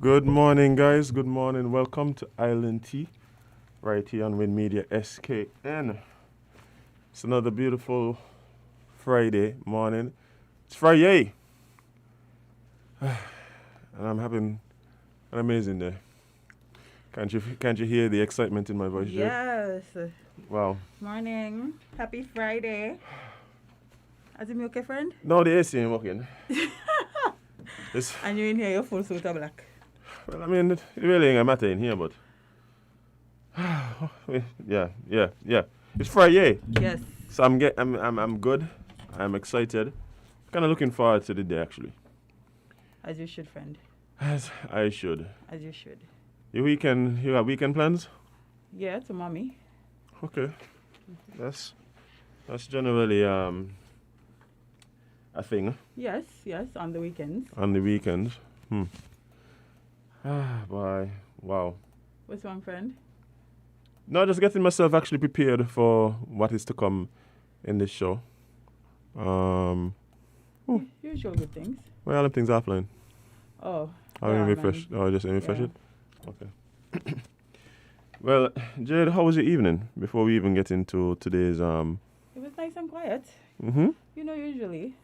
Good morning, guys. Good morning. Welcome to Island Tea, right here on Win Media SKN. It's another beautiful Friday morning. It's Friday, and I'm having an amazing day. Can't you hear the excitement in my voice, Jade? Yes. Wow. Morning. Happy Friday. As you okay, friend? No, the AC ain't working. It's, And you in here, your full suit of black. well, I mean, it really ain't a matter in here, but yeah. It's Friday. Yes. So I'm good. I'm excited. Kind of looking forward to the day actually. As you should, friend. As I should. As you should. You have weekend plans? Yeah, to mommy. Okay. That's generally a thing Yes, on the weekends. on the weekends. Boy. Wow. What's wrong, friend? No, just getting myself actually prepared for what is to come in this show. Usual good things. Well, them things offline. Oh. I'll yeah, refresh. man. Oh, just refresh Yeah. it? Okay. Well, Jade, how was your evening before we even get into today's It was nice and quiet. Mm-hmm. You know, usually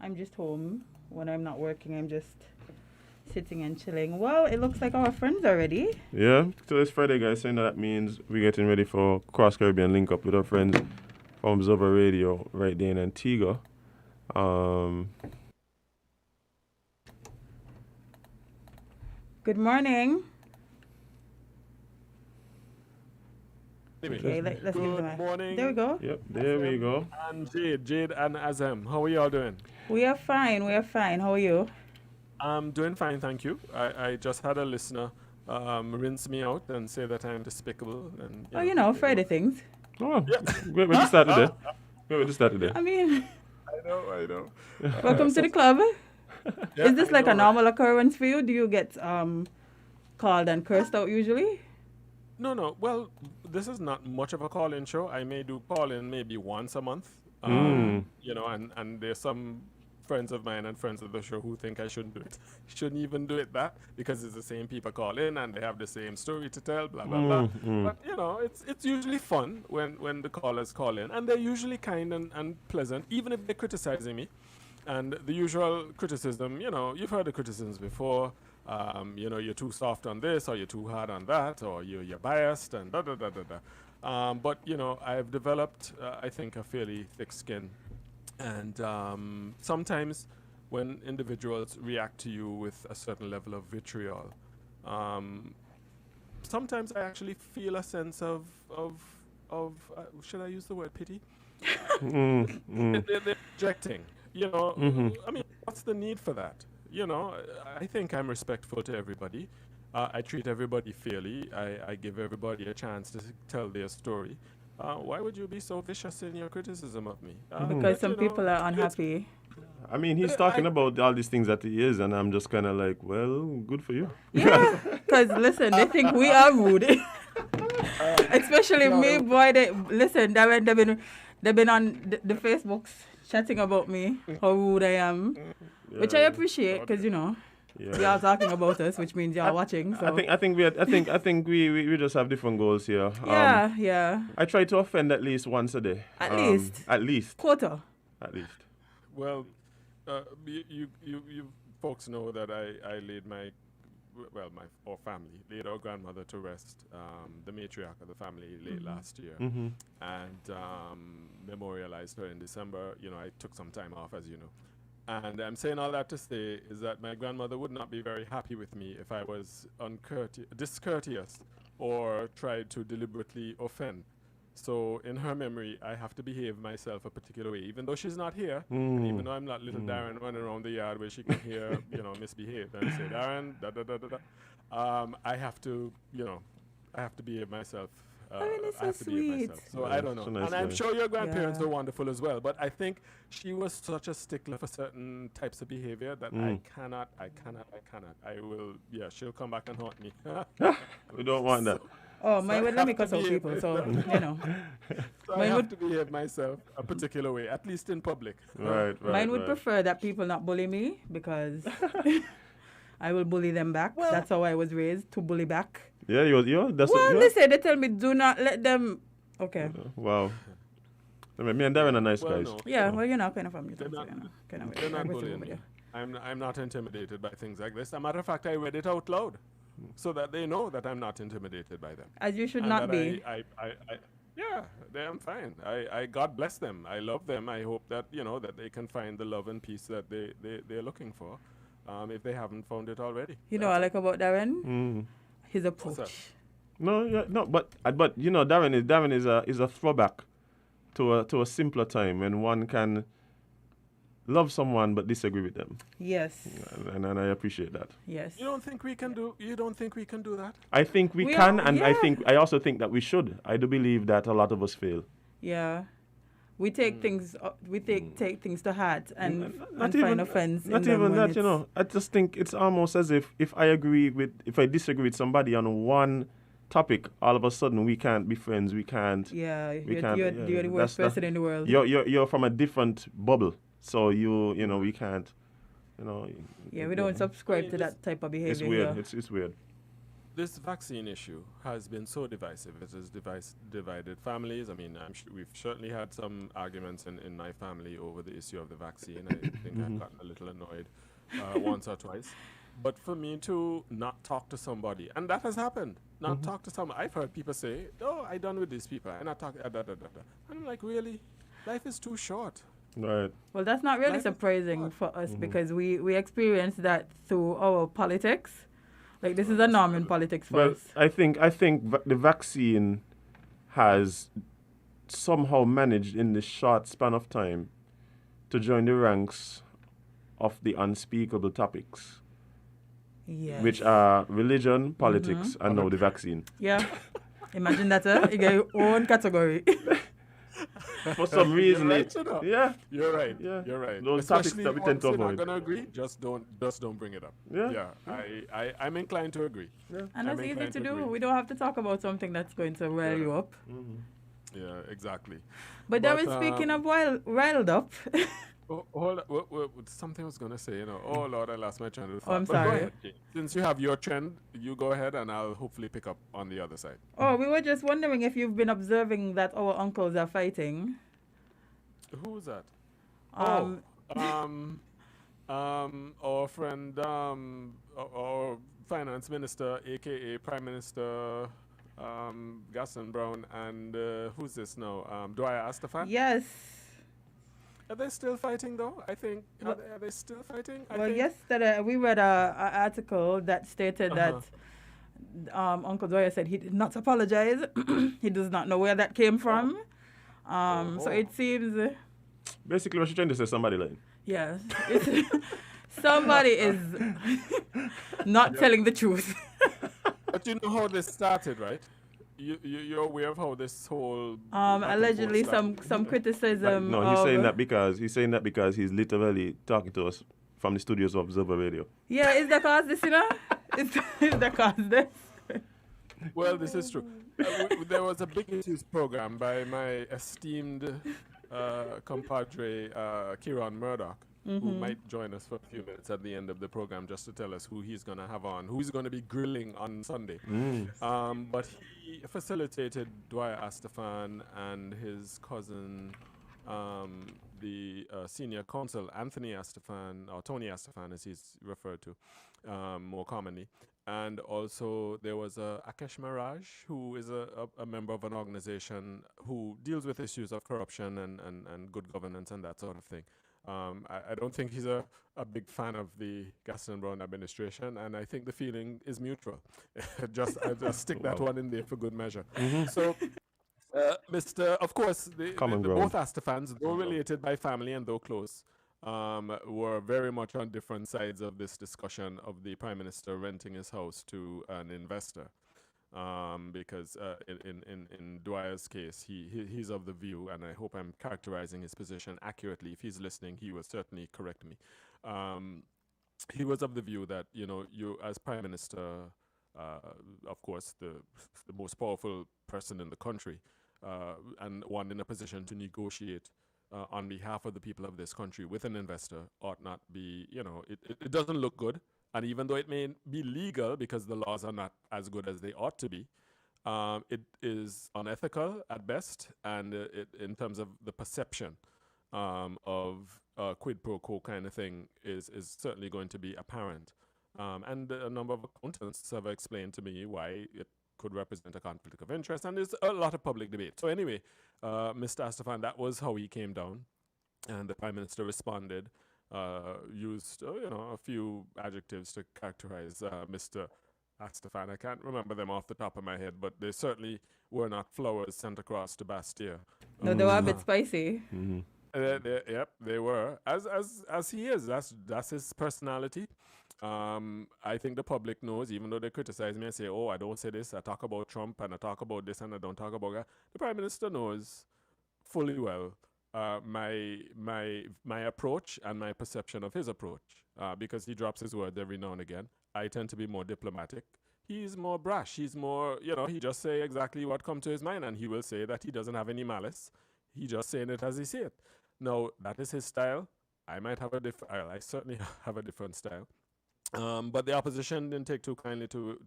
I'm just home. When I'm not working, I'm just sitting and chilling. Well, it looks like our friends are ready. Yeah, today's Friday, guys, so that means we're getting ready for Cross Caribbean link up with our friends from Zova Radio right there in Antigua. Good morning. Anyway, Okay, let's give them Good a... morning. There we go. Yep, there we go. And Jade and Azem. How are y'all doing? We are fine. How are you? I'm doing fine, thank you. I just had a listener rinse me out and say that I'm despicable. And, Friday things. Oh, great way to start today. Great way to start today. I mean, I know. welcome to the club. Yeah, Is this I like know, a normal occurrence for you? Do you get called and cursed out usually? No. Well, this is not much of a call-in show. I may do call-in maybe once a month. And there's some friends of mine and friends of the show who think I shouldn't do it. Shouldn't even do it that because it's the same people call in and they have the same story to tell, blah blah blah. But it's usually fun when the callers call in, and they're usually kind and pleasant, even if they're criticizing me. And the usual criticism, you've heard the criticisms before. You're too soft on this, or you're too hard on that, or you're biased, and da da da da da. But I've developed, I think, a fairly thick skin, and sometimes when individuals react to you with a certain level of vitriol, sometimes I actually feel a sense of should I use the word pity? They're rejecting. I mean, what's the need for that? I think I'm respectful to everybody. I treat everybody fairly. I give everybody a chance to tell their story. Why would you be so vicious in your criticism of me? Because some people are unhappy. I mean, he's talking about all these things that he is, and I'm just kind of like, well, good for you. Yeah, because listen, they think we are rude. Especially me, boy. They've been on the Facebooks chatting about me, how rude I am, which I appreciate because y'all talking about us, which means y'all watching. So I think we just have different goals here. yeah. I try to offend at least once a day. At least. At least. Quarter. At least. Well, you folks know that I laid my family laid our grandmother to rest, the matriarch of the family late last year, and memorialized her in December. I took some time off, as you know. And I'm saying all that to say is that my grandmother would not be very happy with me if I was discourteous or tried to deliberately offend. So in her memory, I have to behave myself a particular way, even though she's not here, and even though I'm not little Darren running around the yard where she can hear, misbehave and say, Darren, da da da da da. I have to behave myself. It's I have so to behave sweet. myself. So Yeah, I don't know. so nice And I'm guy. sure your grandparents Yeah. were wonderful as well, but I think she was such a stickler for certain types of behavior that I cannot. I will, she'll come back and haunt me. We don't want that. Oh, mine would let me have to cut out be- people, so So I Mine have would- to behave myself a particular way, at least in public. Right. Mine would right. prefer that people not bully me because I will bully them back. Well- That's how I was raised, to bully back. Yeah, that's Well, yeah. they say, they tell me, do not let them. Okay. Wow. I mean, me and Darren are nice Well, guys. no. Yeah, well, you're not kind of family. They're so not- you're not kind of They're not aggressive bullying over me. there. I'm not intimidated by things like this. As a matter of fact, I read it out loud so that they know that I'm not intimidated by them. As you should And not that be. Yeah, I'm fine. I God bless them. I love them. I hope that that they can find the love and peace that they're looking for, if they haven't found it already. You know what I like about Darren? Mm. His that? approach. No, yeah, no, but Darren is a throwback to a simpler time when one can love someone but disagree with them, Yes. and I appreciate that. Yes. You don't think we can do that? I think we We can, are- and yeah. I also think that we should. I do believe that a lot of us fail. Yeah. We take things. We take things to heart and Not find even offense. Not in them even when that, you know. I just think it's almost as if I disagree with somebody on one topic, all of a sudden we can't be friends. We can't. Yeah, We can't. you're the worst person in the world. You're from a different bubble, so we can't. Yeah, we don't subscribe to this- that type of behavior. It's weird. here. It's weird. This vaccine issue has been so divisive. It has divided families. I mean, we've certainly had some arguments in my family over the issue of the vaccine. I think I've gotten a little annoyed once or twice. But for me to not talk to somebody, and that has happened, not talk to someone. I've heard people say, "Oh, I done with these people," and I talk. I'm like, really? Life is too short. Right. Well, that's not really Life is surprising hard. for us because we experienced that through our politics. Like, this is a norm in politics for Well, us. I think the vaccine has somehow managed in this short span of time to join the ranks of the unspeakable topics, Yeah. which are religion, politics, and now the vaccine. Yeah. Imagine that, you get your own category. For some reason, right, you know. yeah, You're right. Yeah. You're right. Those topics Especially that we tend to once you're avoid. not gonna agree, just don't bring it up. Yeah. I'm inclined to agree. And I'm that's easy inclined to to do. agree. We don't have to talk about something that's going to rile you up. Yeah, exactly. But But, Darren, speaking of riled up, Oh, hold on. Something I was gonna say. Oh Lord, I lost my train of thought. I'm But go sorry. ahead, Jane. Since you have your trend, you go ahead, and I'll hopefully pick up on the other side. we were just wondering if you've been observing that our uncles are fighting. Who's that? Um, Our friend, our finance minister, aka Prime Minister, Gaston Brown, and who's this now? Dwyer Astafan. Yes. Are they still fighting though? I think. Are they still fighting? I Well, think. yesterday we read a article that stated that Uncle Dwyer said he did not apologize. He does not know where that came from. So it seems, Basically, what you're trying to say, somebody lying. yes, somebody is not telling the truth. But you know how this started, right? You're aware of how this whole back and forth Allegedly, started? some criticism. No, he's saying of- that because he's literally talking to us from the studios of Observer Radio. Yeah, is that cause this, Is that cause this? Well, this is true. There was a big issues program by my esteemed compadre Kieran Murdoch, who might join us for a few minutes at the end of the program just to tell us who he's going to have on, who he's going to be grilling on Sunday. But he facilitated Dwyer Astafan and his cousin, the senior counsel, Anthony Astafan, or Tony Astafan as he's referred to more commonly. And also there was Akesh Miraj, who is a member of an organization who deals with issues of corruption and good governance and that sort of thing. I don't think he's a big fan of the Gaston Brown administration, and I think the feeling is mutual. I'll just stick that one in there for good measure. So, of course, Common the ground. both Astafans, though related by family and though close, were very much on different sides of this discussion of the Prime Minister renting his house to an investor. Because in Dwyer's case, he's of the view, and I hope I'm characterizing his position accurately. If he's listening, he will certainly correct me. He was of the view that you as Prime Minister, of course, the most powerful person in the country, and one in a position to negotiate on behalf of the people of this country with an investor ought not be. It doesn't look good. And even though it may be legal because the laws are not as good as they ought to be, it is unethical at best, and in terms of the perception of quid pro quo kind of thing is certainly going to be apparent. And a number of accountants have explained to me why it could represent a conflict of interest, and there's a lot of public debate. So anyway, Mr. Astafan, that was how he came down, and the Prime Minister responded, used a few adjectives to characterize Mr. Astafan. I can't remember them off the top of my head, but they certainly were not flowers sent across to Bastille. No, they were a bit spicy. Yep, they were. As he is. That's his personality. I think the public knows, even though they criticize me and say, "Oh, I don't say this. I talk about Trump and I talk about this and I don't talk about that." The Prime Minister knows fully well my approach and my perception of his approach, because he drops his words every now and again. I tend to be more diplomatic. He's more brash. He's more, he just say exactly what comes to his mind, and he will say that he doesn't have any malice. He just saying it as he see it. Now, that is his style. I might have a different, I certainly have a different style. But the opposition didn't take too kindly to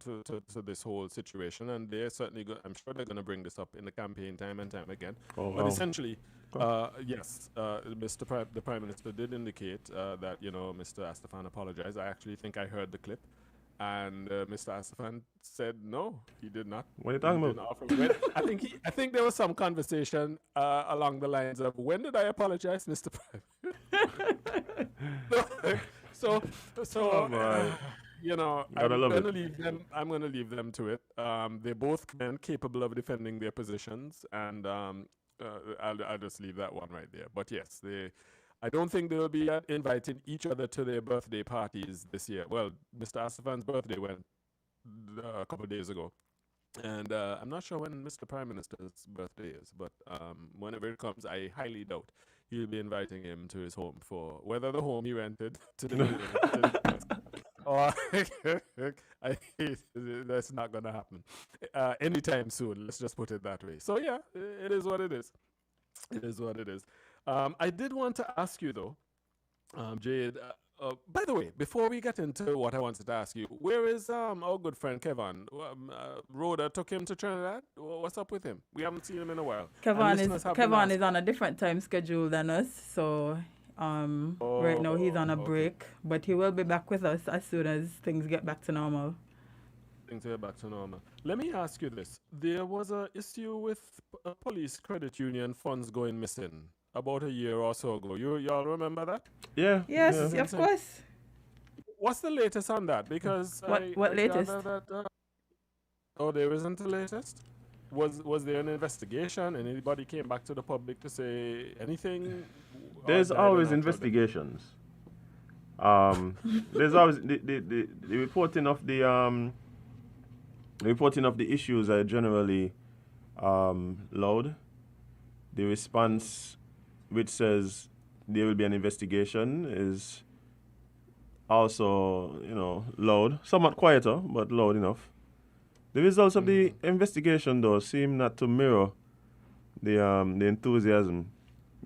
this whole situation, and they're certainly I'm sure they're going to bring this up in the campaign time and time again. But essentially, yes, the Prime Minister did indicate that Mr. Astafan apologized. I actually think I heard the clip, and Mr. Astafan said no, he did not. What are you talking about? I think there was some conversation along the lines of, when did I apologize, Mr. Prime? So I'm gonna leave them to it. They're both men capable of defending their positions, and I'll just leave that one right there. But yes, I don't think they'll be inviting each other to their birthday parties this year. Well, Mr. Asafan's birthday went a couple of days ago, and I'm not sure when Mr. Prime Minister's birthday is, but whenever it comes, I highly doubt he'll be inviting him to his home, for whether the home he rented to the or that's not going to happen anytime soon. Let's just put it that way. So yeah, it is what it is. It is what it is. I did want to ask you though, Jade. By the way, before we get into what I wanted to ask you, where is our good friend Kevin? Rhoda took him to Trinidad. What's up with him? We haven't seen him in a while. Kevin is on a different time schedule than us, so right now he's on a break, but he will be back with us as soon as things get back to normal. Things get back to normal. Let me ask you this: there was an issue with police credit union funds going missing about a year or so ago. Y'all remember that? Yeah. Yes, yeah. Of course. What's the latest on that? Because what latest? There isn't the latest. Was there an investigation? And anybody came back to the public to say anything? There's always investigations. There's always the reporting of the issues are generally loud. The response, which says there will be an investigation, is also, loud. Somewhat quieter, but loud enough. The results of the investigation, though, seem not to mirror the enthusiasm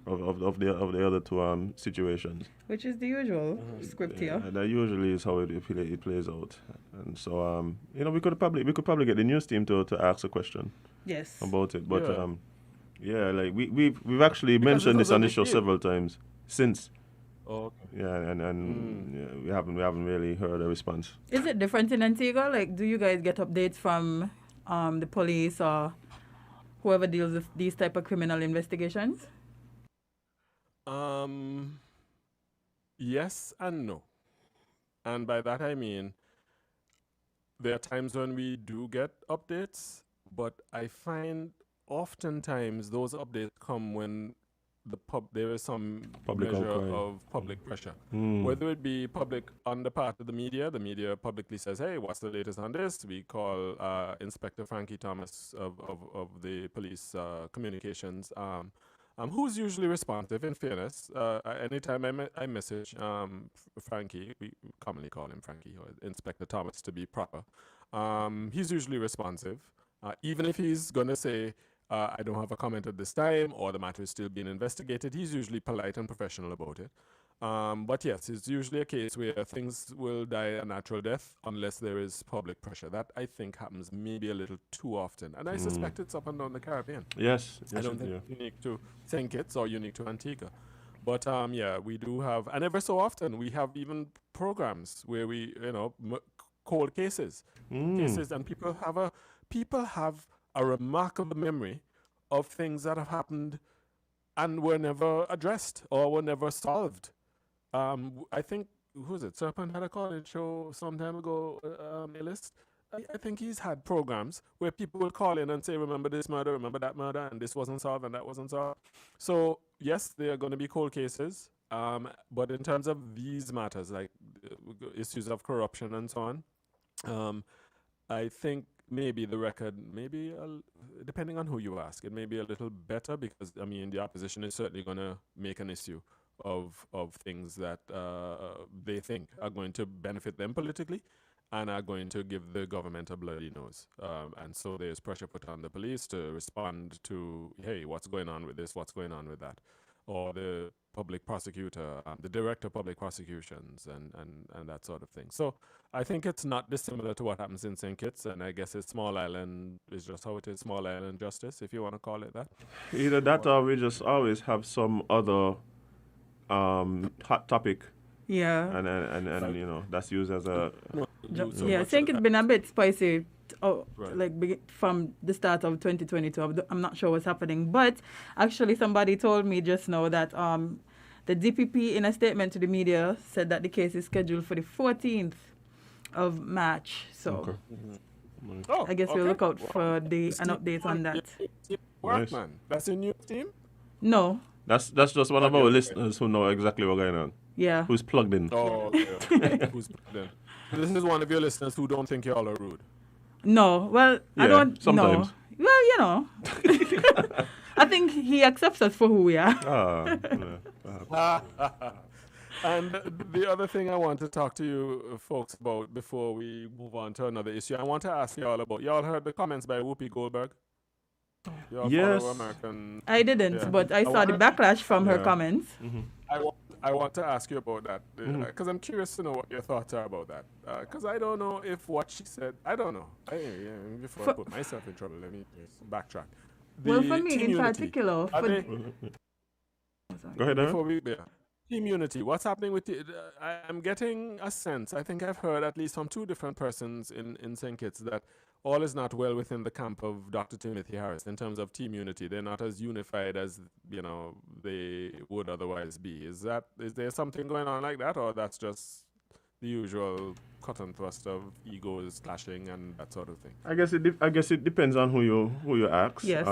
of the other two situations. Which is the usual script here. That usually is how it plays out. And so, we could probably get the news team to ask a question. Yes. About it, but we've actually mentioned this on the show several times since. Oh, okay. Yeah, and we haven't really heard a response. Is it different in Antigua? Like, do you guys get updates from the police or whoever deals with these type of criminal investigations? Yes and no. And by that I mean, there are times when we do get updates, but I find oftentimes those updates come when there is some Public measure outcry. of public pressure. Whether it be public on the part of the media publicly says, hey, what's the latest on this? We call Inspector Frankie Thomas of the police communications, who's usually responsive, in fairness. Anytime I message Frankie, we commonly call him Frankie, or Inspector Thomas to be proper, he's usually responsive. Even if he's going to say, I don't have a comment at this time, or the matter is still being investigated, he's usually polite and professional about it. But yes, it's usually a case where things will die a natural death unless there is public pressure. That I think happens maybe a little too often, and I suspect it's up and down the Caribbean. Yes, I yes, don't think yeah. it's unique to St. Kitts or unique to Antigua. But yeah, we do have, and ever so often we have even programs where we, cold cases, and people have a remarkable memory of things that have happened and were never addressed or were never solved. I think, who's it? Serpent had a call-in show some time ago, a list. I think he's had programs where people will call in and say, remember this murder, remember that murder, and this wasn't solved and that wasn't solved. So, yes, there are going to be cold cases. But in terms of these matters, like issues of corruption and so on, I think maybe the record, depending on who you ask, it may be a little better because, I mean, the opposition is certainly going to make an issue of things that they think are going to benefit them politically and are going to give the government a bloody nose. And so there's pressure put on the police to respond to, hey, what's going on with this? What's going on with that? Or the public prosecutor, the director of public prosecutions, and that sort of thing. So I think it's not dissimilar to what happens in St. Kitts, and I guess it's small island is just how it is, small island justice, if you want to call it that. Either that or we just always have some other hot topic, Yeah. and that's used as a Yeah, I think it's been a bit spicy. Right. Like from the start of 2022. I'm not sure what's happening, but actually somebody told me just now that the DPP in a statement to the media said that the case is scheduled for the 14th of March. So Okay. Oh, I guess we'll look out for an update on that. Work, Nice. man. That's a new team? No, That's just one of our listeners who know exactly what's going on. yeah. Who's plugged in? Oh, okay. Who's then? This is one of your listeners who don't think y'all are rude. No, well, I Yeah, don't sometimes. know. Well, I think he accepts us for who we are. And the other thing I want to talk to you folks about before we move on to another issue, I want to ask y'all about, y'all heard the comments by Whoopi Goldberg? Y'all Yes. follow American. I didn't, Yeah. but I saw the backlash from her Yeah. comments. I want to ask you about that because I'm curious to know what your thoughts are about that. Because I don't know if what she said, I don't know. Before I put myself in trouble, let me just backtrack. Well, The for me team in unity, particular, are for they- Go ahead, Aaron. before we team unity, what's happening with the? I'm getting a sense. I think I've heard at least from two different persons in St. Kitts that all is not well within the camp of Dr. Timothy Harris in terms of team unity. They're not as unified as they would otherwise be. Is there something going on like that, or that's just the usual cut and thrust of egos clashing and that sort of thing? I guess it depends on who you ask. Yes.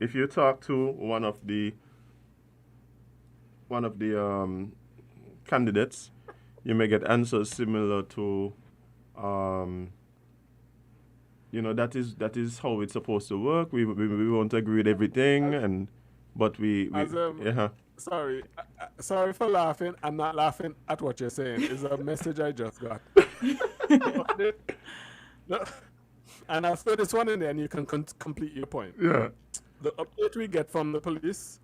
If you talk to one of the candidates, you may get answers similar to, that is how it's supposed to work. We won't agree with everything, but we As, yeah. Sorry for laughing. I'm not laughing at what you're saying. It's a message I just got. No, and I'll throw this one in there and you can complete your point. Yeah. The update we get from the police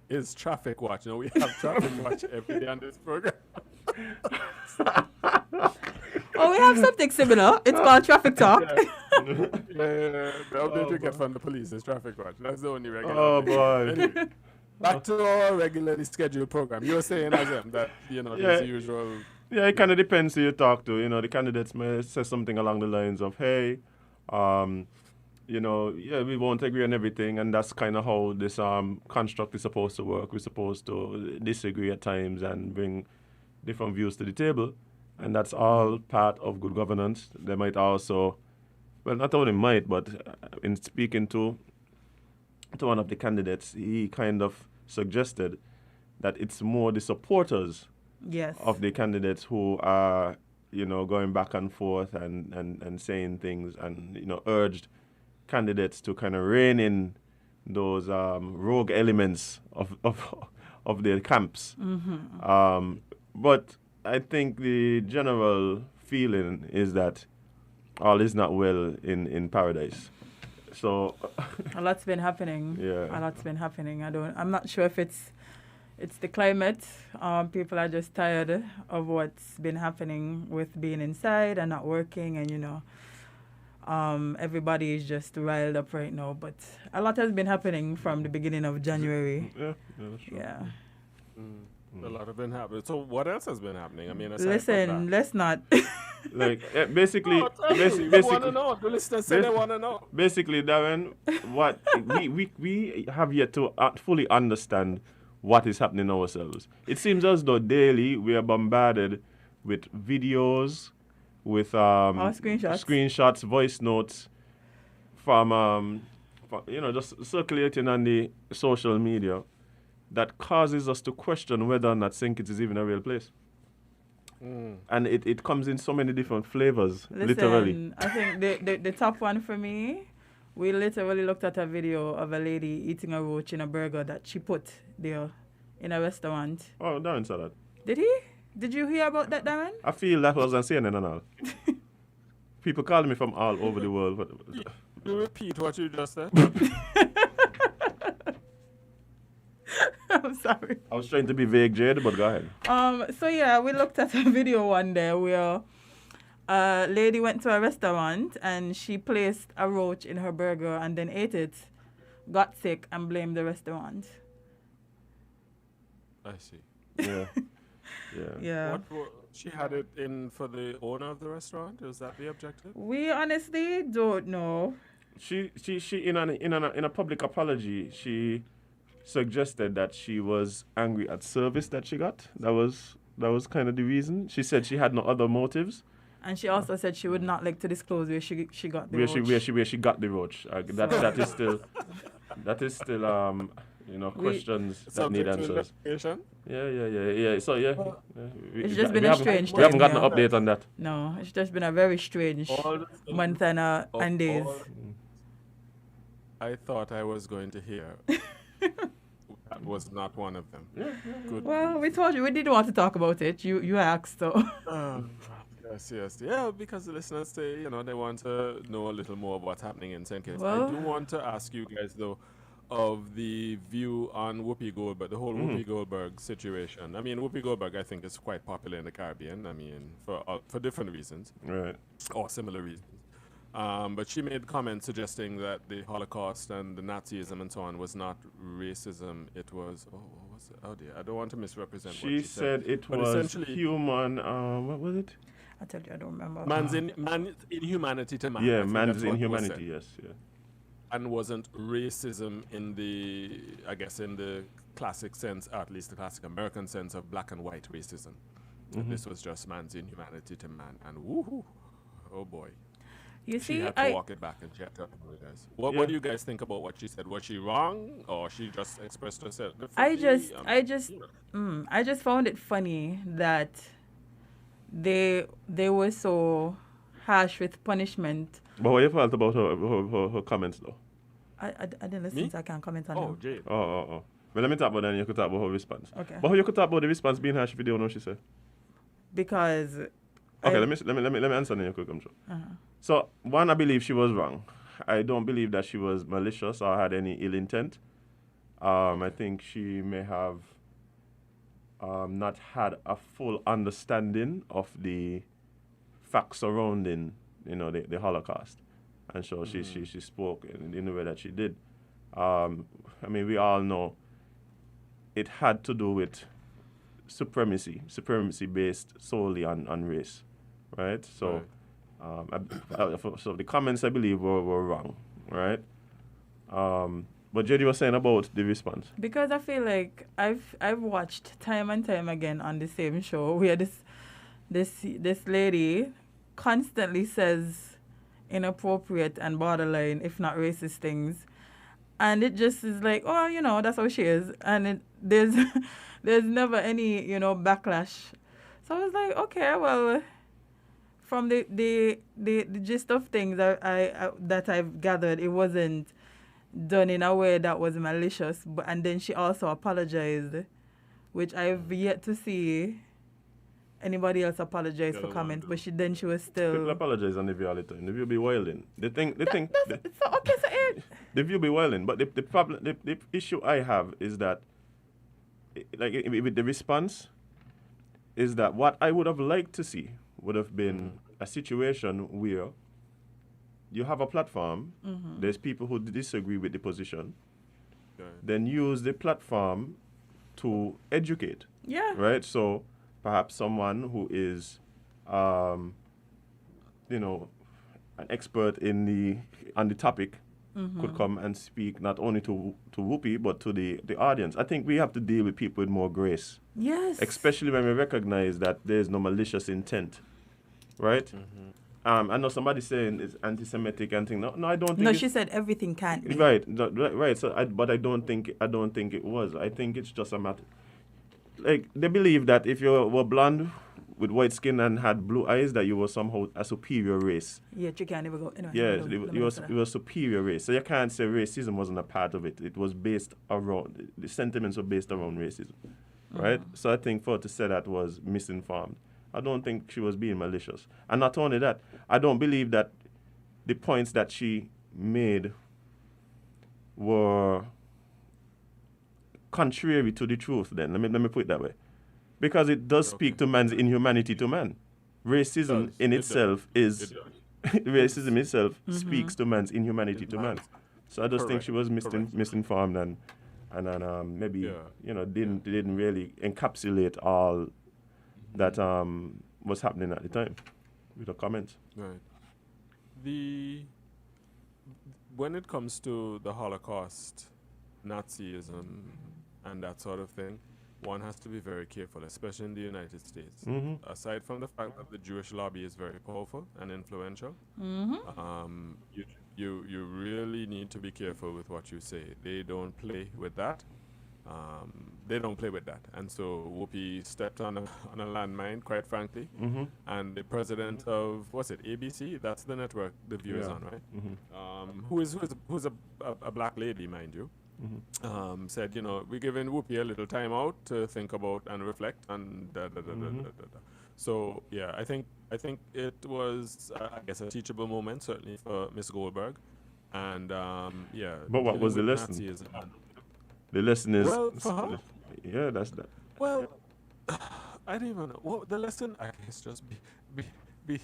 is traffic watch. We have traffic watch every day on this program. Oh, we have something similar. It's called Traffic Talk. The update we get from the police is traffic watch. That's the only regular. Oh, update. boy. Anyway, back to our regularly scheduled program. You were saying, Azem, that Yeah. there's the usual. Yeah, it kind of depends who you talk to. The candidates may say something along the lines of, hey, we won't agree on everything, and that's kind of how this construct is supposed to work. We're supposed to disagree at times and bring different views to the table, and that's all part of good governance. They might also, well, not only might, but in speaking to one of the candidates, he kind of suggested that it's more the supporters Yes. of the candidates who are, going back and forth and saying things and, urged candidates to kind of rein in those rogue elements of their camps. But I think the general feeling is that all is not well in paradise. So A lot's been happening. Yeah. A lot's been happening. I'm not sure if it's it's the climate. People are just tired of what's been happening with being inside and not working, and everybody is just riled up right now. But a lot has been happening from the beginning of January. Yeah, that's true. Yeah. A lot have been happening. So what else has been happening? I mean, aside Listen, from let's not. Like basically, that. No, basically, they want to know. The listeners say they want to know. basically, Darren, what we have yet to fully understand what is happening ourselves. It seems as though daily we are bombarded with videos, with screenshots, voice notes from just circulating on the social media that causes us to question whether or not St. Kitts is even a real place. And it comes in so many different flavors, Listen, literally. I think the top one for me, we literally looked at a video of a lady eating a roach in a burger that she put there in a restaurant. Oh, Darren said that. Did he? Did you hear about that, Darren? I feel that was on CNN and all. People calling me from all over the world. You repeat what you just said. I'm sorry. I was trying to be vague, Jade, but go ahead. So yeah, we looked at a video one day where a lady went to a restaurant and she placed a roach in her burger and then ate it, got sick, and blamed the restaurant. I see. Yeah. Yeah. She had it in for the owner of the restaurant? Is that the objective? We honestly don't know. She in a public apology, she suggested that she was angry at service that she got. That was kind of the reason. She said she had no other motives. And she also said she would not like to disclose where she got the roach. Where she got the roach. That is still questions that need answers. Yeah. So yeah. It's just been a strange We haven't time, gotten an update on that. No, it's just been a very strange month and days. I thought I was going to hear. That was not one of them. Good. Well, we told you we didn't want to talk about it. You asked, so. Yes. Yeah, because the listeners say, they want to know a little more of what's happening in St. Kitts. Well, I do want to ask you guys, though, of the view on Whoopi Goldberg, the whole Whoopi Goldberg situation. I mean, Whoopi Goldberg, I think, is quite popular in the Caribbean. I mean, for different reasons. Right. Or similar reasons. But she made comments suggesting that the Holocaust and the Nazism and so on was not racism. It was, what was it? Oh dear, I don't want to misrepresent what she said. It but was essentially human, what was it? I tell you, I don't remember. Man's inhumanity to man. Yeah, I think man's that's what was inhumanity, said. yes. Yeah. And wasn't racism in the classic sense, or at least the classic American sense of black and white racism. This was just man's inhumanity to man. And woohoo, oh boy. You She see, had to walk it back and she had to apologize. What do you guys think about what she said? Was she wrong, or she just expressed herself differently? I just found it funny that they were so harsh with punishment. But what you felt about her comments, though? I didn't listen, Me? so I can't comment on Oh, them. Jade. Oh. Well, let me talk about that and you could talk about her response. Okay. But how you could talk about the response being harsh if you don't know what she said? Because. Okay, let me answer and you could come through. So, one, I believe she was wrong. I don't believe that she was malicious or had any ill intent. I think she may have not had a full understanding of the facts surrounding, the Holocaust. And so she spoke in the way that she did. I mean, we all know it had to do with supremacy based solely on race, right? So, so the comments, I believe, were wrong, right? But Jedi was saying about the response. Because I feel like I've watched time and time again on the same show where this lady constantly says inappropriate and borderline, if not racist things, and it just is like, oh, that's how she is, and there's never any backlash. So I was like, okay, well, from the gist of things that I've gathered, it wasn't done in a way that was malicious, and then she also apologized, which I've yet to see anybody else apologize for comments, but she was still. People apologize on the view all the time. The view be wilding. The view be wilding. But the problem, the issue I have is that with the response is that what I would have liked to see would have been a situation where you have a platform, there's people who disagree with the position, then use the platform to educate. Yeah. Right? So perhaps someone who is, an expert on the topic could come and speak not only to Whoopi but to the audience. I think we have to deal with people with more grace. Yes. Especially when we recognize that there's no malicious intent. Right? I know somebody saying it's anti-Semitic and thing. No, I don't think. No, she said everything can't be. Right, right. So, but I don't think it was. I think it's just a matter. Like they believe that if you were blonde with white skin and had blue eyes, that you were somehow a superior race. Yeah, you can't even go. Anyway, Yeah, it was superior race. So you can't say racism wasn't a part of it. It was based around the sentiments were based around racism, right? So I think for her to say that was misinformed. I don't think she was being malicious. And not only that, I don't believe that the points that she made were contrary to the truth then. Let me put it that way. Because it does speak to man's inhumanity to man. Racism in itself is racism itself speaks to man's inhumanity to man. So I just think she was misinformed and maybe didn't really encapsulate all that was happening at the time with her comments. Right. When it comes to the Holocaust, Nazism, and that sort of thing, one has to be very careful, especially in the United States. Aside from the fact that the Jewish lobby is very powerful and influential, you really need to be careful with what you say. They don't play with that. And so Whoopi stepped on a landmine, quite frankly. And the president of, what's it, ABC? That's the network the view is on, right? Who's a black lady, mind you. Said, we're giving Whoopi a little time out to think about and reflect and So yeah, I think it was I guess a teachable moment certainly for Miss Goldberg, and yeah. But what was the lesson? The lesson is for her? Yeah, that's that. Well, I don't even know. Well, the lesson I guess just be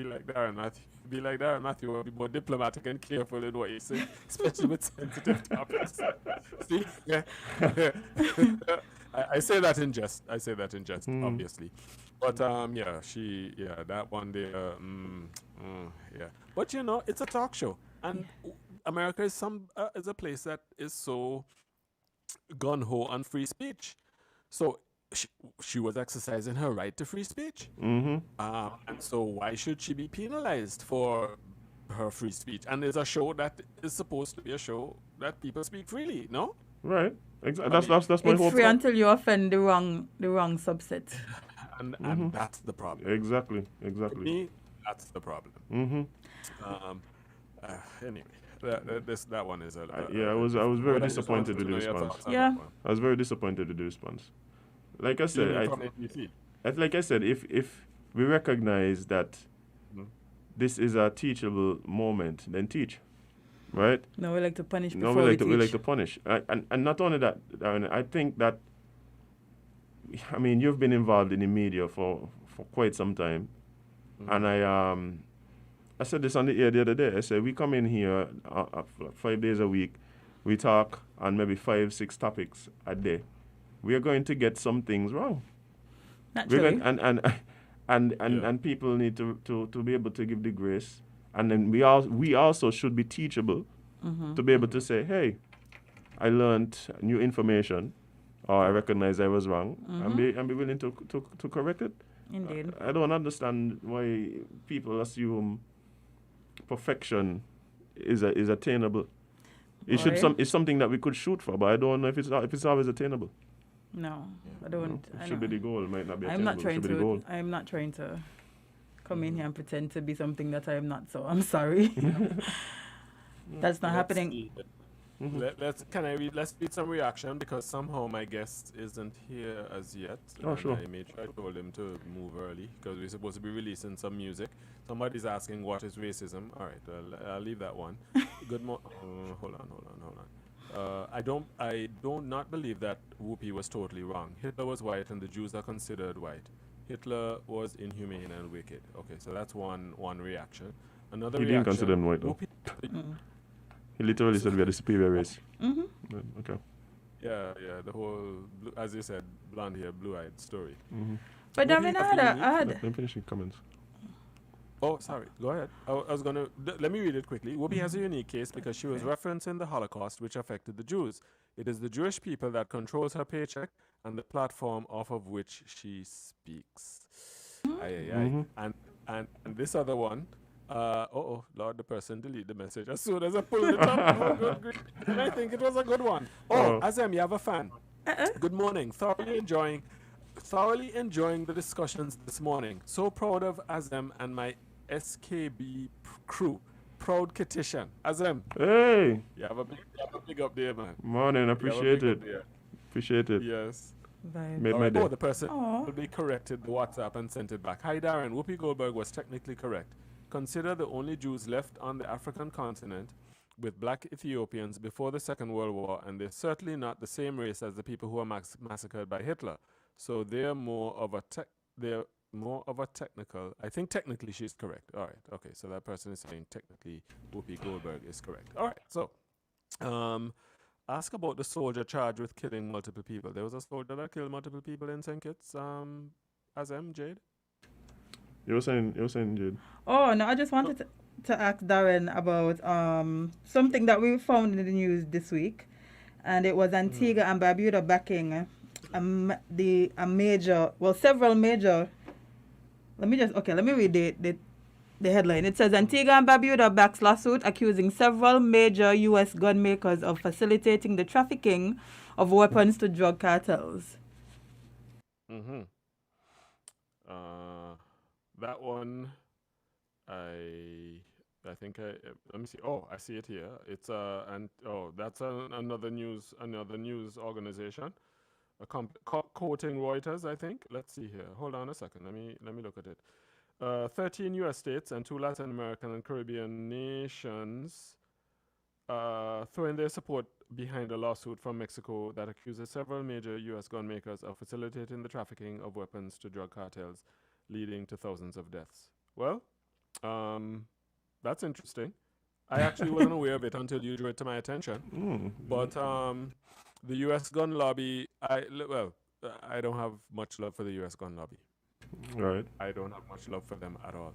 like Darren Matthew. Be like Darren Matthew. Be more diplomatic and careful in what you say, especially with sensitive topics. See, yeah. I say that in jest. Obviously, but that one day, yeah. But it's a talk show, and America is is a place that is so gun ho on free speech. So she was exercising her right to free speech. And so why should she be penalized for her free speech? And it's a show that is supposed to be a show that people speak freely, no? Right. Exactly. That's my it's hope. It's free until you offend the wrong subset. And that's the problem. Exactly. For me, that's the problem. Anyway. That one is I was very disappointed with the response. Yeah, I was very disappointed with the response. Like I said, if we recognize that this is a teachable moment, then teach, right? No, we like to punish. No, we like to punish, and not only that, I think that. I mean, you've been involved in the media for quite some time, and I said this on the air the other day. I said, we come in here 5 days a week. We talk on maybe 5-6 topics a day. We are going to get some things wrong. Naturally. And people need to be able to give the grace. And then we also should be teachable to be able to say, hey, I learned new information, or I recognize I was wrong, and be willing to correct it. Indeed. I don't understand why people assume perfection is attainable. It's something that we could shoot for, but I don't know if it's always attainable. No, I don't. It should be the goal. It might not be attainable. I'm not trying to come in here and pretend to be something that I am not. So I'm sorry. That's not happening. Let's read some reaction, because somehow my guest isn't here as yet. Oh, sure. I may try to told him to move early because we're supposed to be releasing some music. Somebody's asking what is racism. All right, I'll leave that one. Good morning. Hold on. I don't not believe that Whoopi was totally wrong. Hitler was white, and the Jews are considered white. Hitler was inhumane and wicked. Okay, so that's one reaction. Another He didn't reaction. consider them white, though. Whoopi, He literally said we are the superior race. Mm-hmm. Okay. yeah, the whole, as you said, blonde hair, blue eyed story. But I mean, I had Let me finish the comments. Oh, sorry. Go ahead. I was going to... let me read it quickly. Whoopi has a unique case because she was referencing the Holocaust, which affected the Jews. It is the Jewish people that controls her paycheck and the platform off of which she speaks. Aye, aye, aye. And this other one... Lord, the person deleted the message as soon as I pulled it up. Oh, good grief. And I think it was a good one. Oh, Azem, you have a fan. Good morning. Thoroughly enjoying the discussions this morning. So proud of Azem and my SKB crew. Proud Kittian. Azem, Hey! you have a big up there, man. Morning, You have a appreciate big it. up there. Appreciate it. Yes. vibes. Made All my right. day. Oh, the person Aw. will be corrected the WhatsApp and sent it back. Hi, Darren. Whoopi Goldberg was technically correct. Consider the only Jews left on the African continent with black Ethiopians before the Second World War, and they're certainly not the same race as the people who were massacred by Hitler. So they're more of a technical. I think technically she's correct. All right. Okay. So that person is saying technically Whoopi Goldberg is correct. All right. So, ask about the soldier charged with killing multiple people. There was a soldier that killed multiple people in St. Kitts. Azem, Jade. You were saying, Jude. Oh no, I just wanted to ask Darren about something that we found in the news this week, and it was Antigua and Barbuda backing several major. Let me read the headline. It says Antigua and Barbuda backs lawsuit accusing several major U.S. gun makers of facilitating the trafficking of weapons to drug cartels. Mm-hmm. That one, I think let me see. Oh, I see it here. It's that's another news organization, quoting Reuters, I think. Let's see here. Hold on a second. Let me look at it. 13 U.S. states and 2 Latin American and Caribbean nations throwing their support behind a lawsuit from Mexico that accuses several major U.S. gun makers of facilitating the trafficking of weapons to drug cartels, leading to thousands of deaths. Well, that's interesting. I actually wasn't aware of it until you drew it to my attention. But the U.S. gun lobby, I don't have much love for the U.S. gun lobby. Right. I don't have much love for them at all.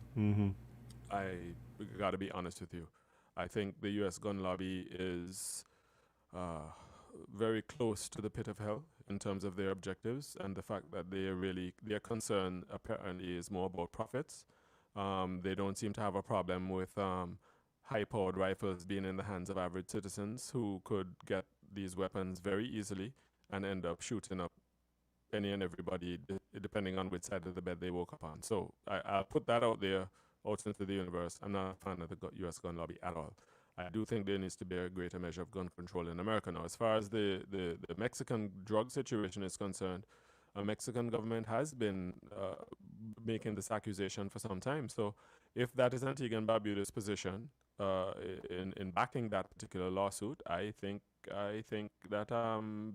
I got to be honest with you. I think the U.S. gun lobby is very close to the pit of hell in terms of their objectives, and the fact that their concern apparently is more about profits. They don't seem to have a problem with high-powered rifles being in the hands of average citizens who could get these weapons very easily and end up shooting up any and everybody, depending on which side of the bed they woke up on. So I'll put that out there, out into the universe. I'm not a fan of the U.S. gun lobby at all. I do think there needs to be a greater measure of gun control in America now. As far as the Mexican drug situation is concerned, the Mexican government has been making this accusation for some time. So if that is Antigua and Barbuda's position in backing that particular lawsuit, I think that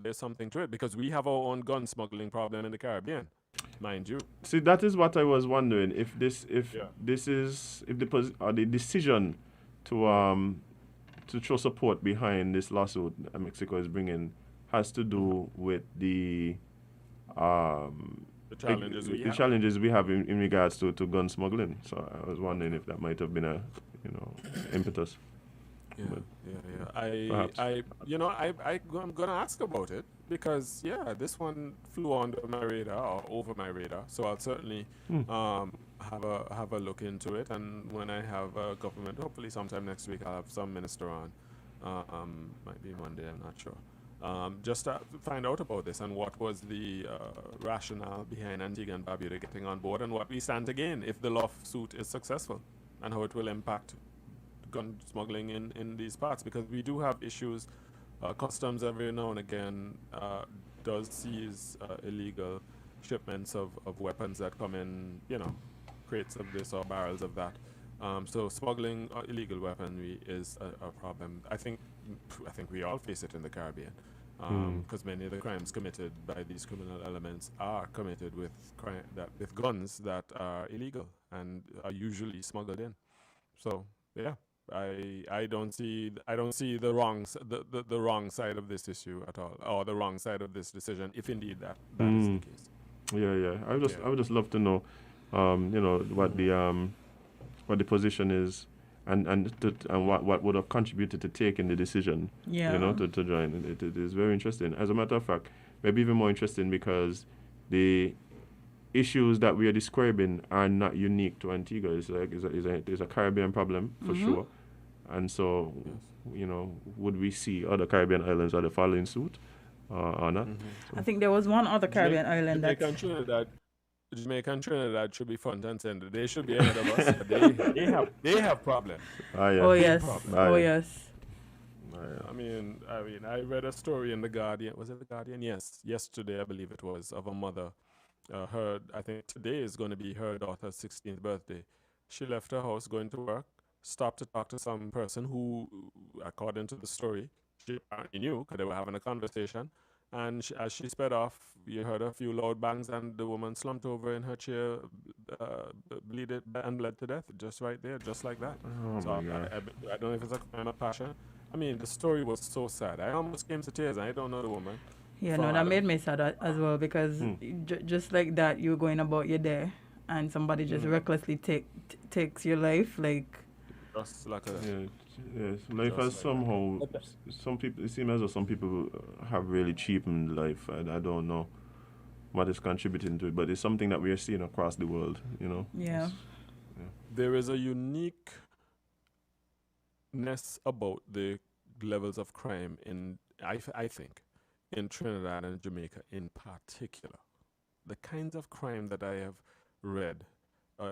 there's something to it, because we have our own gun smuggling problem in the Caribbean, mind you. See, that is what I was wondering. If the decision to show support behind this lawsuit that Mexico is bringing has to do with the challenges we have in regards to gun smuggling. So I was wondering if that might have been a impetus. I'm gonna ask about it, because this one flew under my radar or over my radar. So I'll certainly have a look into it, and when I have a government, hopefully sometime next week, I'll have some minister on. Might be Monday, I'm not sure. Just to find out about this and what was the rationale behind Antigua and Barbuda getting on board, and what we stand to gain if the lawsuit is successful, and how it will impact gun smuggling in these parts, because we do have issues. Customs every now and again does seize illegal shipments of weapons that come in, crates of this or barrels of that. So smuggling illegal weaponry is a problem. I think I think we all face it in the Caribbean, because many of the crimes committed by these criminal elements are committed with with guns that are illegal and are usually smuggled in. So yeah, I don't see the the wrong side of this issue at all, or the wrong side of this decision, if indeed that is the case. Yeah. I would just love to know, what the position is, and what would have contributed to taking the decision. Yeah. To join. It is very interesting. As a matter of fact, maybe even more interesting because the issues that we are describing are not unique to Antigua. It's a Caribbean problem for sure. And so, would we see other Caribbean islands are following suit or not? I think there was one other Caribbean island that. Jamaica and Trinidad should be front and center. They should be ahead of us. But they have problems. Yeah. Oh yes. Ah, Oh yeah. yes. I mean, I read a story in the Guardian. Was it the Guardian? Yes, yesterday I believe it was, of a mother. I think today is going to be her daughter's 16th birthday. She left her house going to work, stopped to talk to some person who, according to the story, she apparently knew because they were having a conversation. And as she sped off, you heard a few loud bangs, and the woman slumped over in her chair, bled to death, just right there, just like that. Oh So my God. I don't know if it's a crime of passion. I mean, the story was so sad. I almost came to tears. I don't know the woman. Yeah, from no, that Adam. made me sad as well because just like that, you're going about your day and somebody just recklessly takes your life. Like, Just like a Yes, life has somehow. Some people. It seems as though some people have really cheapened life. I don't know what is contributing to it, but it's something that we are seeing across the world. Yeah. It's- there is a uniqueness about the levels of crime I think, in Trinidad and Jamaica in particular. The kinds of crime that I have read,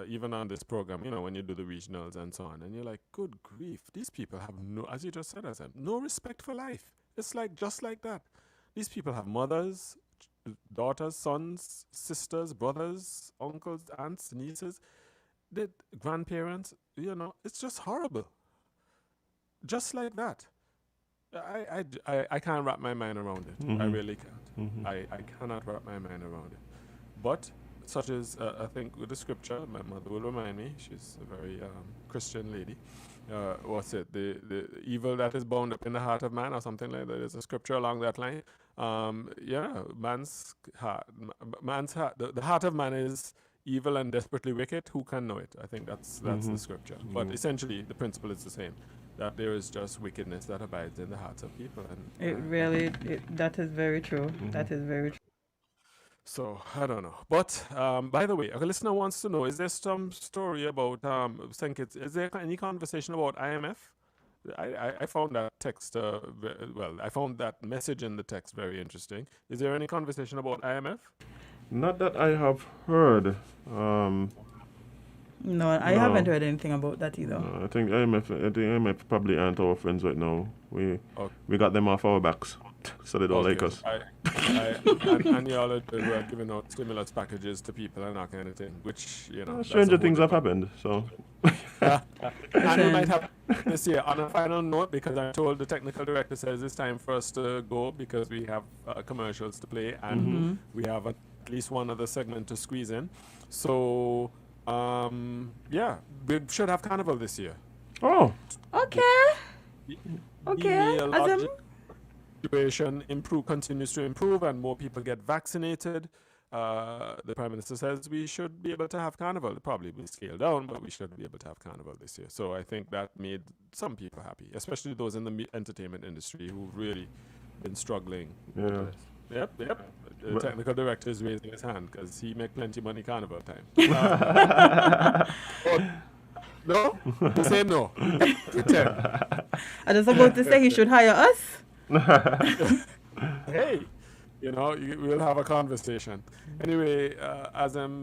even on this program, when you do the regionals and so on, and you're like, good grief, these people have as you just said, no respect for life. It's like, just like that. These people have mothers, daughters, sons, sisters, brothers, uncles, aunts, nieces, grandparents, it's just horrible. Just like that. I can't wrap my mind around it. I really can't. I cannot wrap my mind around it. But such as, I think with the scripture, my mother will remind me, she's a very Christian lady. What's it? The evil that is bound up in the heart of man, or something like that. There's a scripture along that line. Man's heart, the heart of man is evil and desperately wicked. Who can know it? I think that's the scripture. But essentially, the principle is the same. That there is just wickedness that abides in the hearts of people. And that is very true. That is very true. so, I don't know. But, by the way, a listener wants to know, is there some story about St. Kitts? Is there any conversation about IMF? I found that text, I found that message in the text very interesting. Is there any conversation about IMF? Not that I have heard. No, I No. haven't heard anything about that either. I think IMF probably aren't our friends right now. We got them off our backs, so they don't like us. And y'all were giving out stimulus packages to people and that kind of thing, which, that's Stranger a things whole have happened. So And it might happen this year. On a final note, because I'm told the technical director says it's time for us to go because we have commercials to play and we have at least one other segment to squeeze in. So, we should have carnival this year. oh, Okay. Okay. The situation continues to improve and more people get vaccinated. The Prime Minister says we should be able to have carnival. It'll probably be scaled down, but we should be able to have carnival this year. So I think that made some people happy, especially those in the entertainment industry who've really been struggling. yeah. Yep. The But- technical director is raising his hand because he make plenty money carnival time. No? Say no. Pretend. I just about to say he should hire us. Hey, we'll have a conversation. Anyway,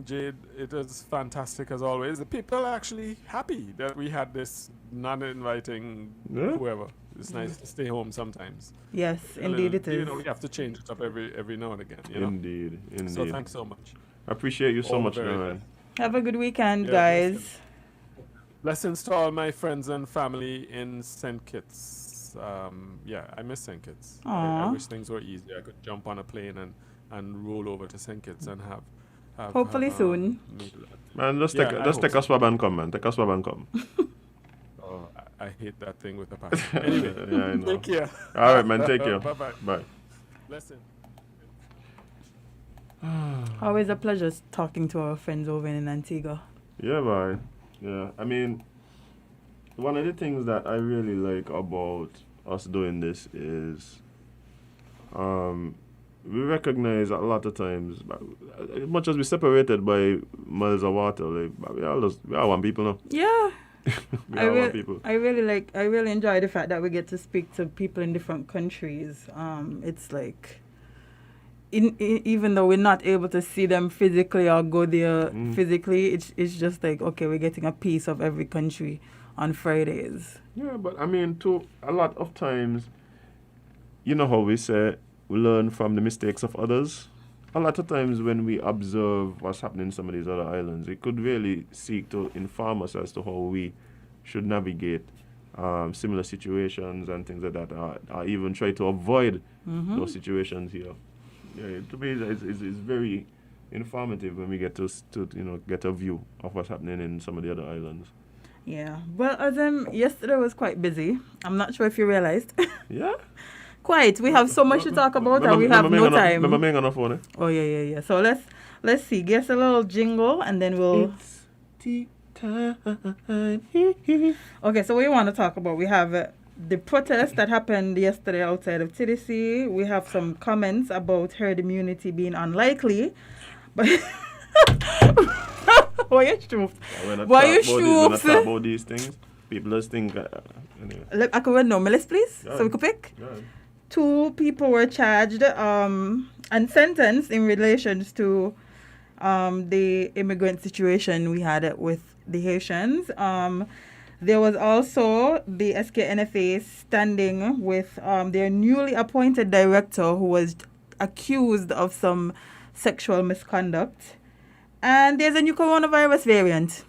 Jade, it was fantastic as always. The people are actually happy that we had this non-inviting Yeah. whoever. It's nice to stay home sometimes. Yes, indeed it is. We have to change it up every now and again. Indeed. So thanks so much. I appreciate you so All much, very man. Have a good weekend, Yeah, guys. Blessings to all my friends and family in St. Kitts. Kitts. Yeah, I miss St. Kitts. I Aw. wish things were easier. I could jump on a plane and roll over to St. Kitts and Hopefully soon. meet. Man, just Yeah, take I just hope take a swab and come, man. Take a swab and come. Oh, I hate that thing with a passion. Anyway, Yeah, I know. take care. All right, man. Take care. Bye-bye. Bye. Listen. Always a pleasure talking to our friends over in Antigua. Yeah, bye. Yeah, I mean, one of the things that I really like about us doing this is, we recognize a lot of times, as much as we're separated by miles of water, like, but we are one people now. Yeah. We are one people. I really enjoy the fact that we get to speak to people in different countries. It's like, even though we're not able to see them physically or go there physically, it's just like, okay, we're getting a piece of every country on Fridays. Yeah, but I mean, too, a lot of times, you know how we say we learn from the mistakes of others. A lot of times when we observe what's happening in some of these other islands, it could really seek to inform us as to how we should navigate similar situations and things like that, or even try to avoid those situations here. Yeah, to me, it's very informative when we get to get a view of what's happening in some of the other islands. Yeah. Well, as yesterday was quite busy. I'm not sure if you realized. Yeah. Quite. We have so much to talk about and we have no time. Remember me on the phone, eh? Oh yeah. So let's see. Guess a little jingle and then we'll. It's tea time. Okay, so what we want to talk about? We have the protest that happened yesterday outside of TDC. We have some comments about herd immunity being unlikely, but. Why you shooked? Why you When I talk shooked? about these things, people just think. Anyway. I could run down my list, please, Yeah. so we could pick. Yeah. 2 people were charged and sentenced in relations to the immigrant situation we had with the Haitians. There was also the SKNFA standing with their newly appointed director who was accused of some sexual misconduct. And there's a new coronavirus variant.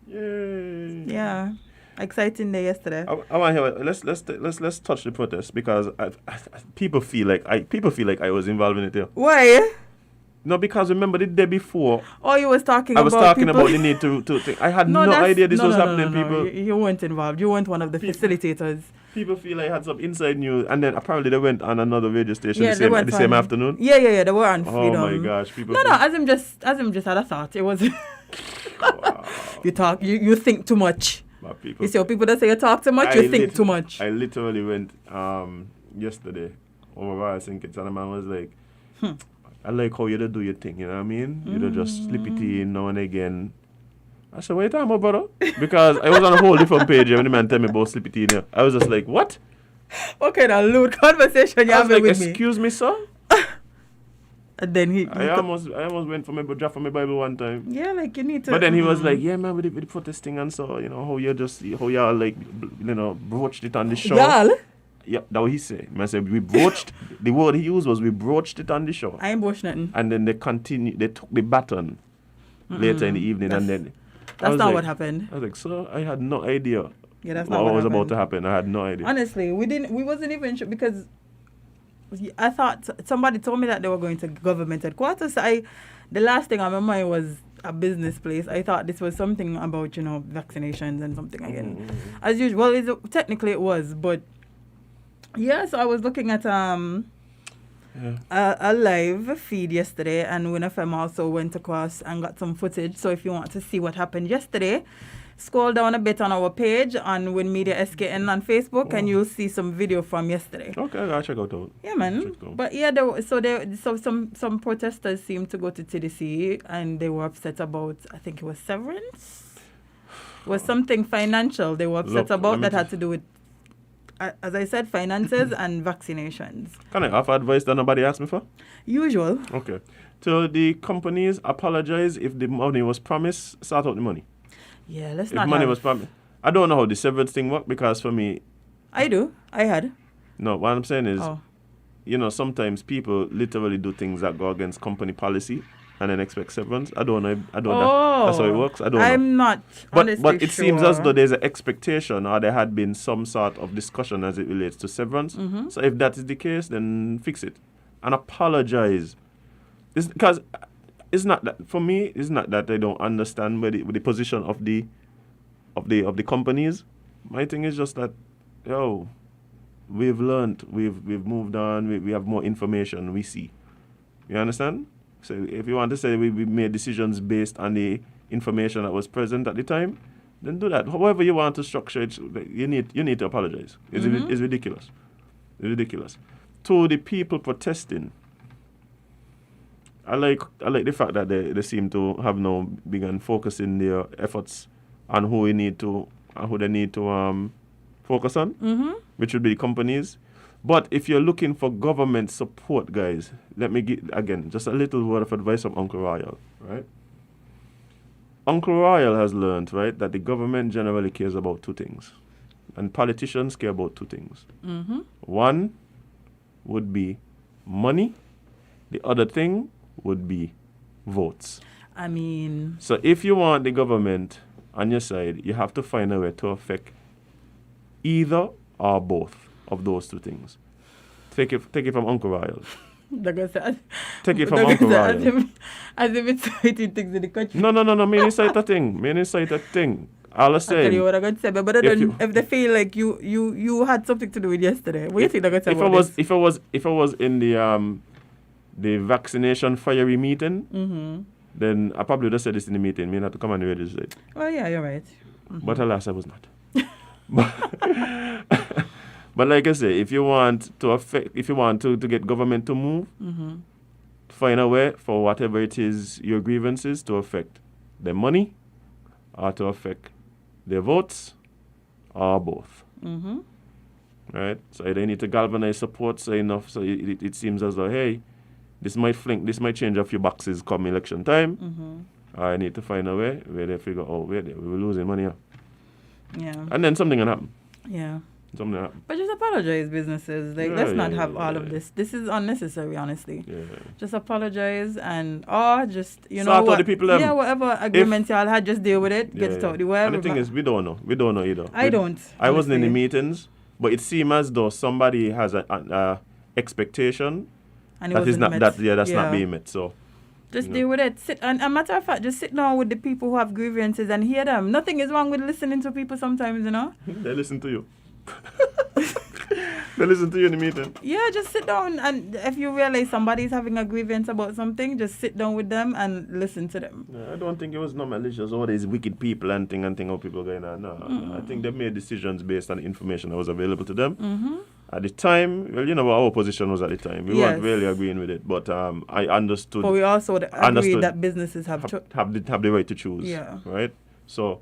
Yay. Yeah. Exciting day yesterday. I want to hear. Let's touch the protest because people feel like I was involved in it. Yeah. Why? No, because remember the day before Oh, you was talking I was about talking people. about the need to think. I had no that's- idea this was no, happening. no. People You weren't involved. You weren't one of the facilitators. people feel like I had some inside news, and then apparently they went on another radio station Yeah, they went the same on- afternoon. Yeah. They were on Oh freedom. my gosh, people. No. As him just had a thought. It was. Wow. You think too much. My people. You see how people that say you talk too much, you think too much. I literally went yesterday over I think it's and the man was like, I like how you do your thing, you know what I mean? You don't just slip it in now and again. I said, what are you talking about, brother? Because I was on a whole different page when the man tell me about slip it in here. I was just like, what? What kind of lewd conversation you I was having like, with me? excuse me, sir? And then he I almost went for my draft for my Bible one time. yeah, like you need to. But then he was like, yeah, man, with the protesting and so, you know, how y'all like, you know, broached it on the show. Y'all, Yeah, that's what he said. I said, we broached, the word he used was we broached it on the show. I ain't bush nothing. And then they took the baton later in the evening and then. I That's was not like- what happened. I was like, sir, I had no idea Yeah, that's what not what was happened. about to happen. I had no idea. Honestly, we wasn't even sure because I thought somebody told me that they were going to government headquarters. The last thing on my mind was a business place. I thought this was something about, vaccinations and something again. As usual, technically it was, but yeah, so I was looking at a live feed yesterday, and WinFM also went across and got some footage. So if you want to see what happened yesterday, scroll down a bit on our page on Win Media SKN on Facebook, and you'll see some video from yesterday. Okay, I'll check out. Yeah, man. Check it out. But yeah, some protesters seemed to go to TDC, and they were upset about, I think it was severance. It was something financial they were upset Look, about let me that had to do with, as I said, finances and vaccinations. Can I offer advice that nobody asked me for? Usual. Okay. So the companies apologize if the money was promised, sort out the money. Yeah, let's If not money have- was promised. I don't know how the severance thing worked because for me, I do. I had. no, what I'm saying is, Oh. sometimes people literally do things that go against company policy. and then expect severance. I don't know. Oh, That's how it works. I don't know. I'm not honestly But it seems as sure. though there's an expectation or there had been some sort of discussion as it relates to severance. So if that is the case, then fix it and apologize. Because it's not that for me. It's not that I don't understand with the position of the companies. My thing is just that, we've learned, we've moved on, we have more information, we see. You understand? So if you want to say we made decisions based on the information that was present at the time, then do that. However you want to structure it, you need to apologize. It's ridiculous. It's ridiculous. To the people protesting, I like the fact that they seem to have now begun focusing their efforts on who they need to focus on, which would be the companies. But if you're looking for government support, guys, let me give, again, just a little word of advice from Uncle Royal, right? Uncle Royal has learned, right, that the government generally cares about two things. And politicians care about two things. One would be money. The other thing would be votes. I mean, So if you want the government on your side, you have to find a way to affect either or both of those two things. Take it from Uncle Royal. Take it from Uncle Royal. As if it's citing things in the country. No. Me incite a thing. All I I say. tell you what I'm going to say, but if they feel like you had something to do with yesterday, what do you think they're going to say about this? If I was in the vaccination fiery meeting, then I probably would have said this in the meeting. Me not to come on the radio to say it. Oh yeah, you're right. But alas, I was not. But like I say, if you want to get government to move, find a way for whatever it is your grievances to affect their money, or to affect their votes, or both. Right? So they need to galvanize support so enough so it seems as though, hey, this might change a few boxes come election time. I need to find a way where they figure, we were losing money. Yeah. And then something can happen. Yeah. Something can happen. But just apologize, businesses. Let's not have all of this. This is unnecessary, honestly. Yeah. Just apologize and just Sort know out what. the people, Yeah, whatever agreements y'all had, just deal with it. Get it out the way. And the thing is, we don't know. We don't know either. I don't. I wasn't in the honestly. meetings, but it seemed as though somebody has a expectation And it that is wasn't not met. that's not being met. So just deal with it. Sit and a matter of fact, just sit down with the people who have grievances and hear them. Nothing is wrong with listening to people sometimes, they listen to you. They listen to you in the meeting. Yeah, just sit down and if you realize somebody's having a grievance about something, just sit down with them and listen to them. I don't think it was no malicious. All these wicked people and thing how people going on. No. I think they made decisions based on the information that was available to them. At the time, well, what our position was at the time. We weren't really agreeing with it, but I understood. But we also agree that businesses have the right to choose. Yeah. Right? So,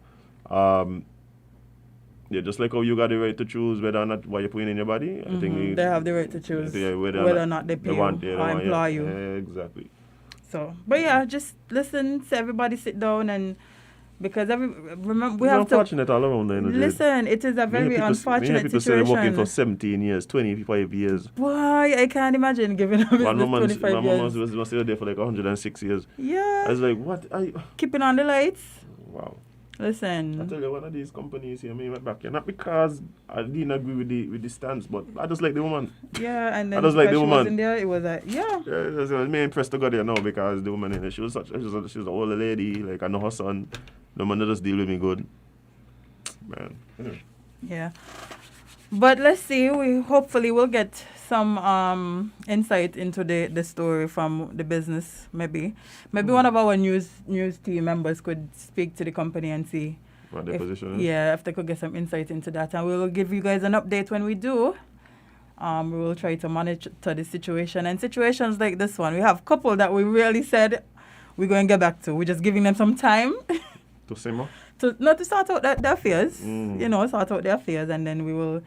just like how you got the right to choose whether or not what you're putting in your body, I think they have the right to choose whether or not they pay you or employ you. Exactly. So, but just listen to everybody, sit down and because remember we it's have to. Unfortunate all around. Listen, it is a very unfortunate people situation. Say they're working for 17 years, 25 years. Why? I can't imagine giving up One 25 my years. mom was there for like 106 years. Yeah. I was like, what? Keeping on the lights. Wow. Listen. I tell you, one of these companies here made me back here. Not because I didn't agree with the stance, but I just like the woman. Yeah, and then I just like the she woman. was in there, it was like, yeah. I was impressed to go there now because the woman in there, she was an older lady. Like I know her son. The man just deal with me good. Man. Yeah. But let's see. We hopefully will get some insight into the story from the business. Maybe one of our news team members could speak to the company and see what their position is. Yeah, if they could get some insight into that, and we will give you guys an update when we do. We will try to monitor the situation and situations like this one. We have a couple that we really said we're going to get back to. We're just giving them some time. To simmer? To sort out their affairs, sort out their affairs, and then we will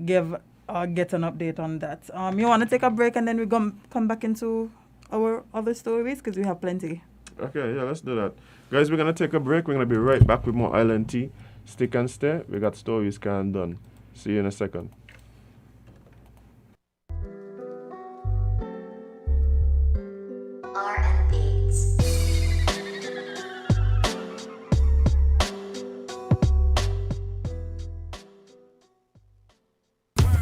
get an update on that. You want to take a break and then we come back into our other stories because we have plenty. Okay, yeah, let's do that. Guys, we're going to take a break. We're going to be right back with more Island Tea. Stick and stay. We got stories kind of done. See you in a second. R&B's.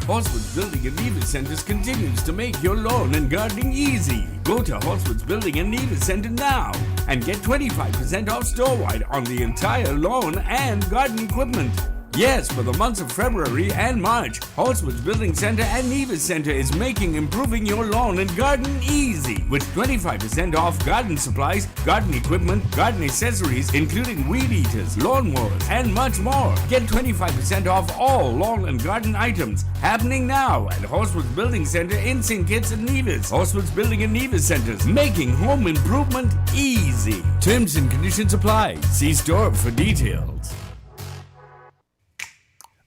Horswood's Building and Nevis Centers continues to make your lawn and gardening easy. Go to Horswood's Building and Nevis Center now and get 25% off store-wide on the entire lawn and garden equipment. Yes, for the months of February and March, Horswood's Building Center and Nevis Center is making improving your lawn and garden easy with 25% off garden supplies, garden equipment, garden accessories, including weed eaters, lawnmowers, and much more. Get 25% off all lawn and garden items happening now at Horswood's Building Center in St. Kitts and Nevis. Horswood's Building and Nevis Centers, making home improvement easy. Terms and conditions apply. See store for details.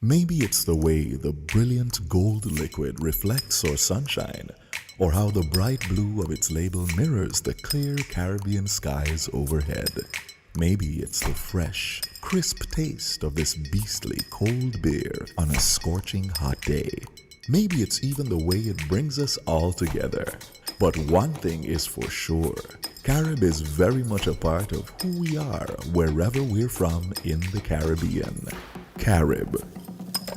Maybe it's the way the brilliant gold liquid reflects our sunshine, or how the bright blue of its label mirrors the clear Caribbean skies overhead. Maybe it's the fresh, crisp taste of this beastly cold beer on a scorching hot day. Maybe it's even the way it brings us all together. But one thing is for sure, Carib is very much a part of who we are wherever we're from in the Caribbean. Carib.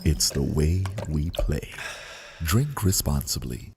It's the way we play. Drink responsibly.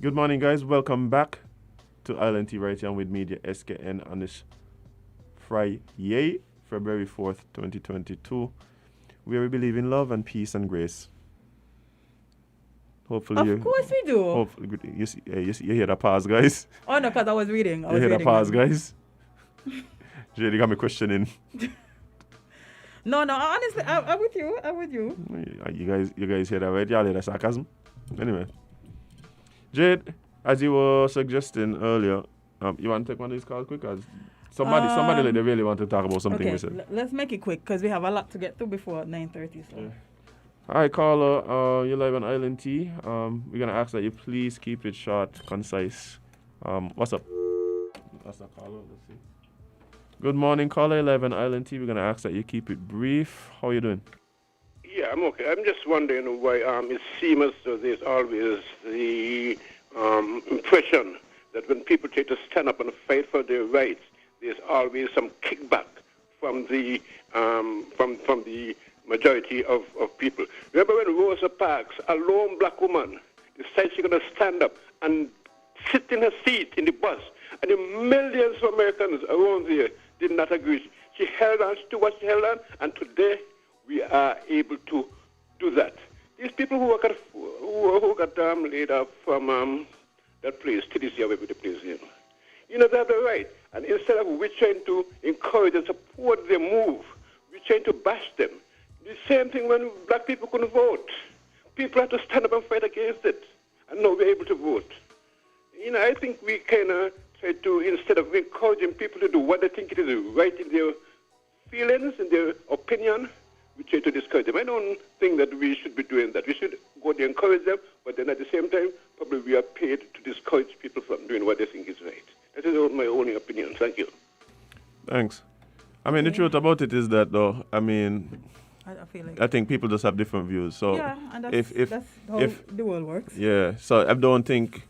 Good morning, guys. Welcome back to Island Tea right here with Media SKN on this Friday, February 4th, 2022, where we believe in love and peace and grace. Hopefully, of course we do. Hopefully, you hear the pause, guys. Oh no, because I was reading. You hear the pause, guys. Jay, got me questioning. No, honestly, I'm with you. You guys hear that, right? Y'all hear the sarcasm? Anyway. Jade, as you were suggesting earlier, you want to take one of these calls quick? Somebody like they really want to talk about something we said. Let's make it quick because we have a lot to get through before 9:30. So. Yeah. Hi, caller. You're live on Island Tea. We're going to ask that you please keep it short, concise. What's up? That's the caller. Let's see. Good morning, caller. You're live on Island Tea. We're going to ask that you keep it brief. How are you doing? Yeah, I'm okay. I'm just wondering why it seems there's always the impression that when people try to stand up and fight for their rights, there's always some kickback from the majority of people. Remember when Rosa Parks, a lone black woman, decided she's going to stand up and sit in her seat in the bus, and the millions of Americans around there did not agree. She held on to what she held on, and today we are able to do that. These people who got laid off from that place, TDC, whatever the place is, they have the right. And instead of we trying to encourage and support their move, we're trying to bash them. The same thing when black people couldn't vote. People had to stand up and fight against it. And now we're able to vote. I think we kind of try to, instead of encouraging people to do what they think it is right in their feelings, in their opinion, we try to discourage them. I don't think that we should be doing that. We should go there and encourage them, but then at the same time, probably we are paid to discourage people from doing what they think is right. That is my only opinion. Thank you. Thanks. The truth about it is that, though, I feel like I think people just have different views. So yeah, and that's how the world works. Yeah, so I don't think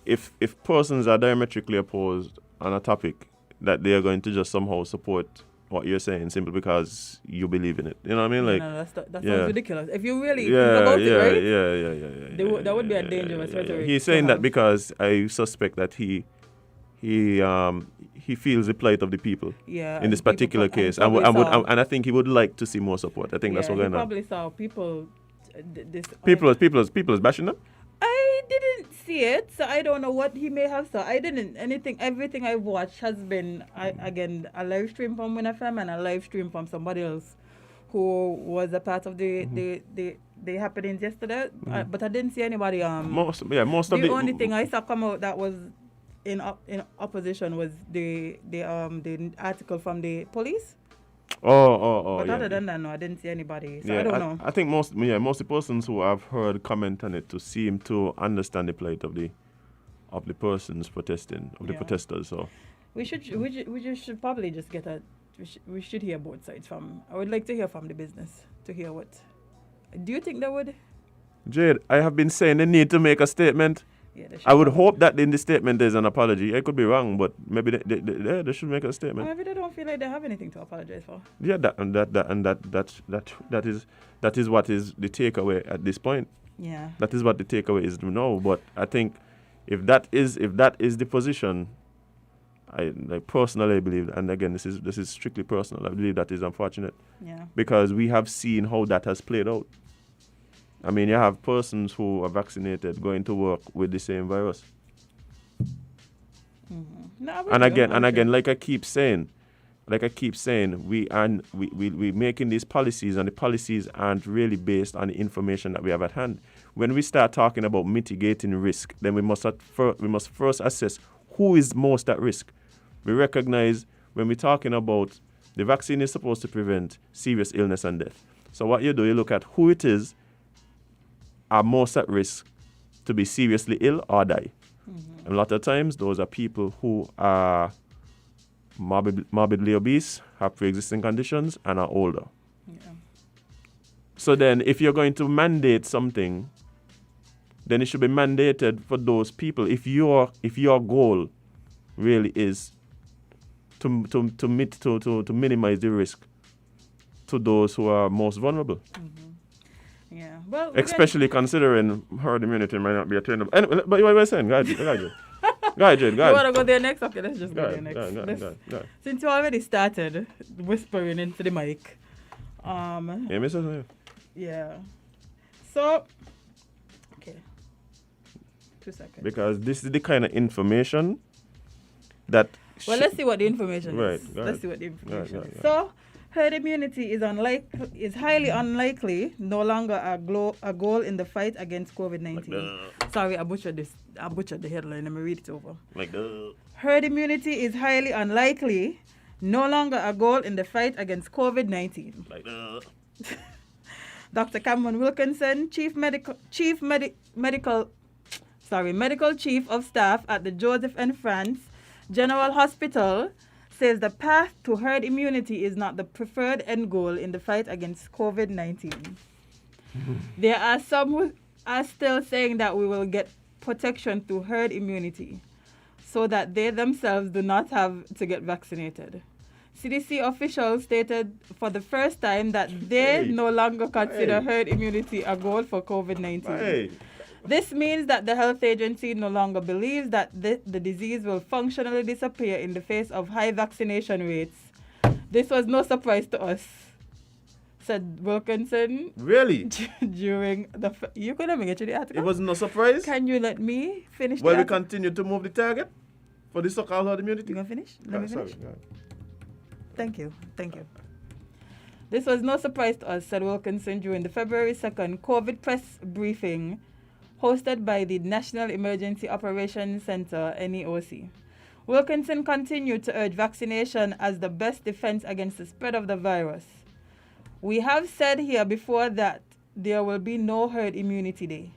if persons are diametrically opposed on a topic, that they are going to just somehow support what you're saying simply because you believe in it. You know what I mean? That sounds ridiculous. If you really think about it, right? Yeah. That would be a dangerous rhetoric. He's saying that because I suspect that he feels the plight of the people in this particular case, and I think he would like to see more support. I think that's what's going on. Probably saw people. People is bashing them. I didn't see it, so I don't know what he may have saw. I didn't everything I've watched has been again a live stream from WinFM and a live stream from somebody else who was a part of the happenings yesterday. But I didn't see anybody Most of the the only thing I saw come out that was in opposition was the article from the police. But other than that, no, I didn't see anybody. So I don't know. I think most of the persons who have heard comment on it to seem to understand the plight of the persons protesting, the protesters. So we should probably just get we should hear both sides from. I would like to hear from the business to hear what. Do you think they would? Jade, I have been saying they need to make a statement. Yeah, I would hope that in the statement there's an apology. I could be wrong, but maybe they should make a statement. Maybe they don't feel like they have anything to apologize for. Yeah, that is what is the takeaway at this point. Yeah. That is what the takeaway is now. But I think if that is the position, I personally believe, and again this is strictly personal, I believe that is unfortunate. Yeah. Because we have seen how that has played out. I mean, you have persons who are vaccinated going to work with the same virus. Mm-hmm. No, And again, like I keep saying, we making these policies, and the policies aren't really based on the information that we have at hand. When we start talking about mitigating risk, then we must first assess who is most at risk. We recognize when we're talking about the vaccine is supposed to prevent serious illness and death. So what you do, you look at who it is are most at risk to be seriously ill or die. Mm-hmm. And a lot of times, those are people who are morbidly obese, have pre-existing conditions, and are older. Yeah. So then, if you're going to mandate something, then it should be mandated for those people. If your goal really is to minimize the risk to those who are most vulnerable. Mm-hmm. Yeah. Well, especially considering herd immunity might not be attainable. Anyway, but what were you saying? Go ahead, Jade. Go ahead. You want to go there next? Okay, let's just go there next. Go. Since you already started whispering into the mic. Yeah. So, okay. 2 seconds. Because this is the kind of information that... Well, let's see what the information is. Let's see what the information is. So, herd immunity is highly unlikely, no longer a goal in the fight against COVID-19. Sorry, I butchered this. I butchered the headline. Let me read it over. Herd immunity is highly unlikely, no longer a goal in the fight against COVID-19. Dr. Cameron Wilkinson, medical chief of staff at the Joseph N. France General Hospital, says the path to herd immunity is not the preferred end goal in the fight against COVID-19. There are some who are still saying that we will get protection through herd immunity so that they themselves do not have to get vaccinated. CDC officials stated for the first time that they no longer consider herd immunity a goal for COVID-19. This means that the health agency no longer believes that the disease will functionally disappear in the face of high vaccination rates. This was no surprise to us, said Wilkinson. Really? During the... You couldn't get to the article? It was no surprise? Can you let me finish Well, we continue to move the target for the so-called herd immunity. You going to finish? Let me finish. Sorry. Thank you. This was no surprise to us, said Wilkinson during the February 2nd COVID press briefing hosted by the National Emergency Operations Center, NEOC. Wilkinson continued to urge vaccination as the best defense against the spread of the virus. We have said here before that there will be no herd immunity day.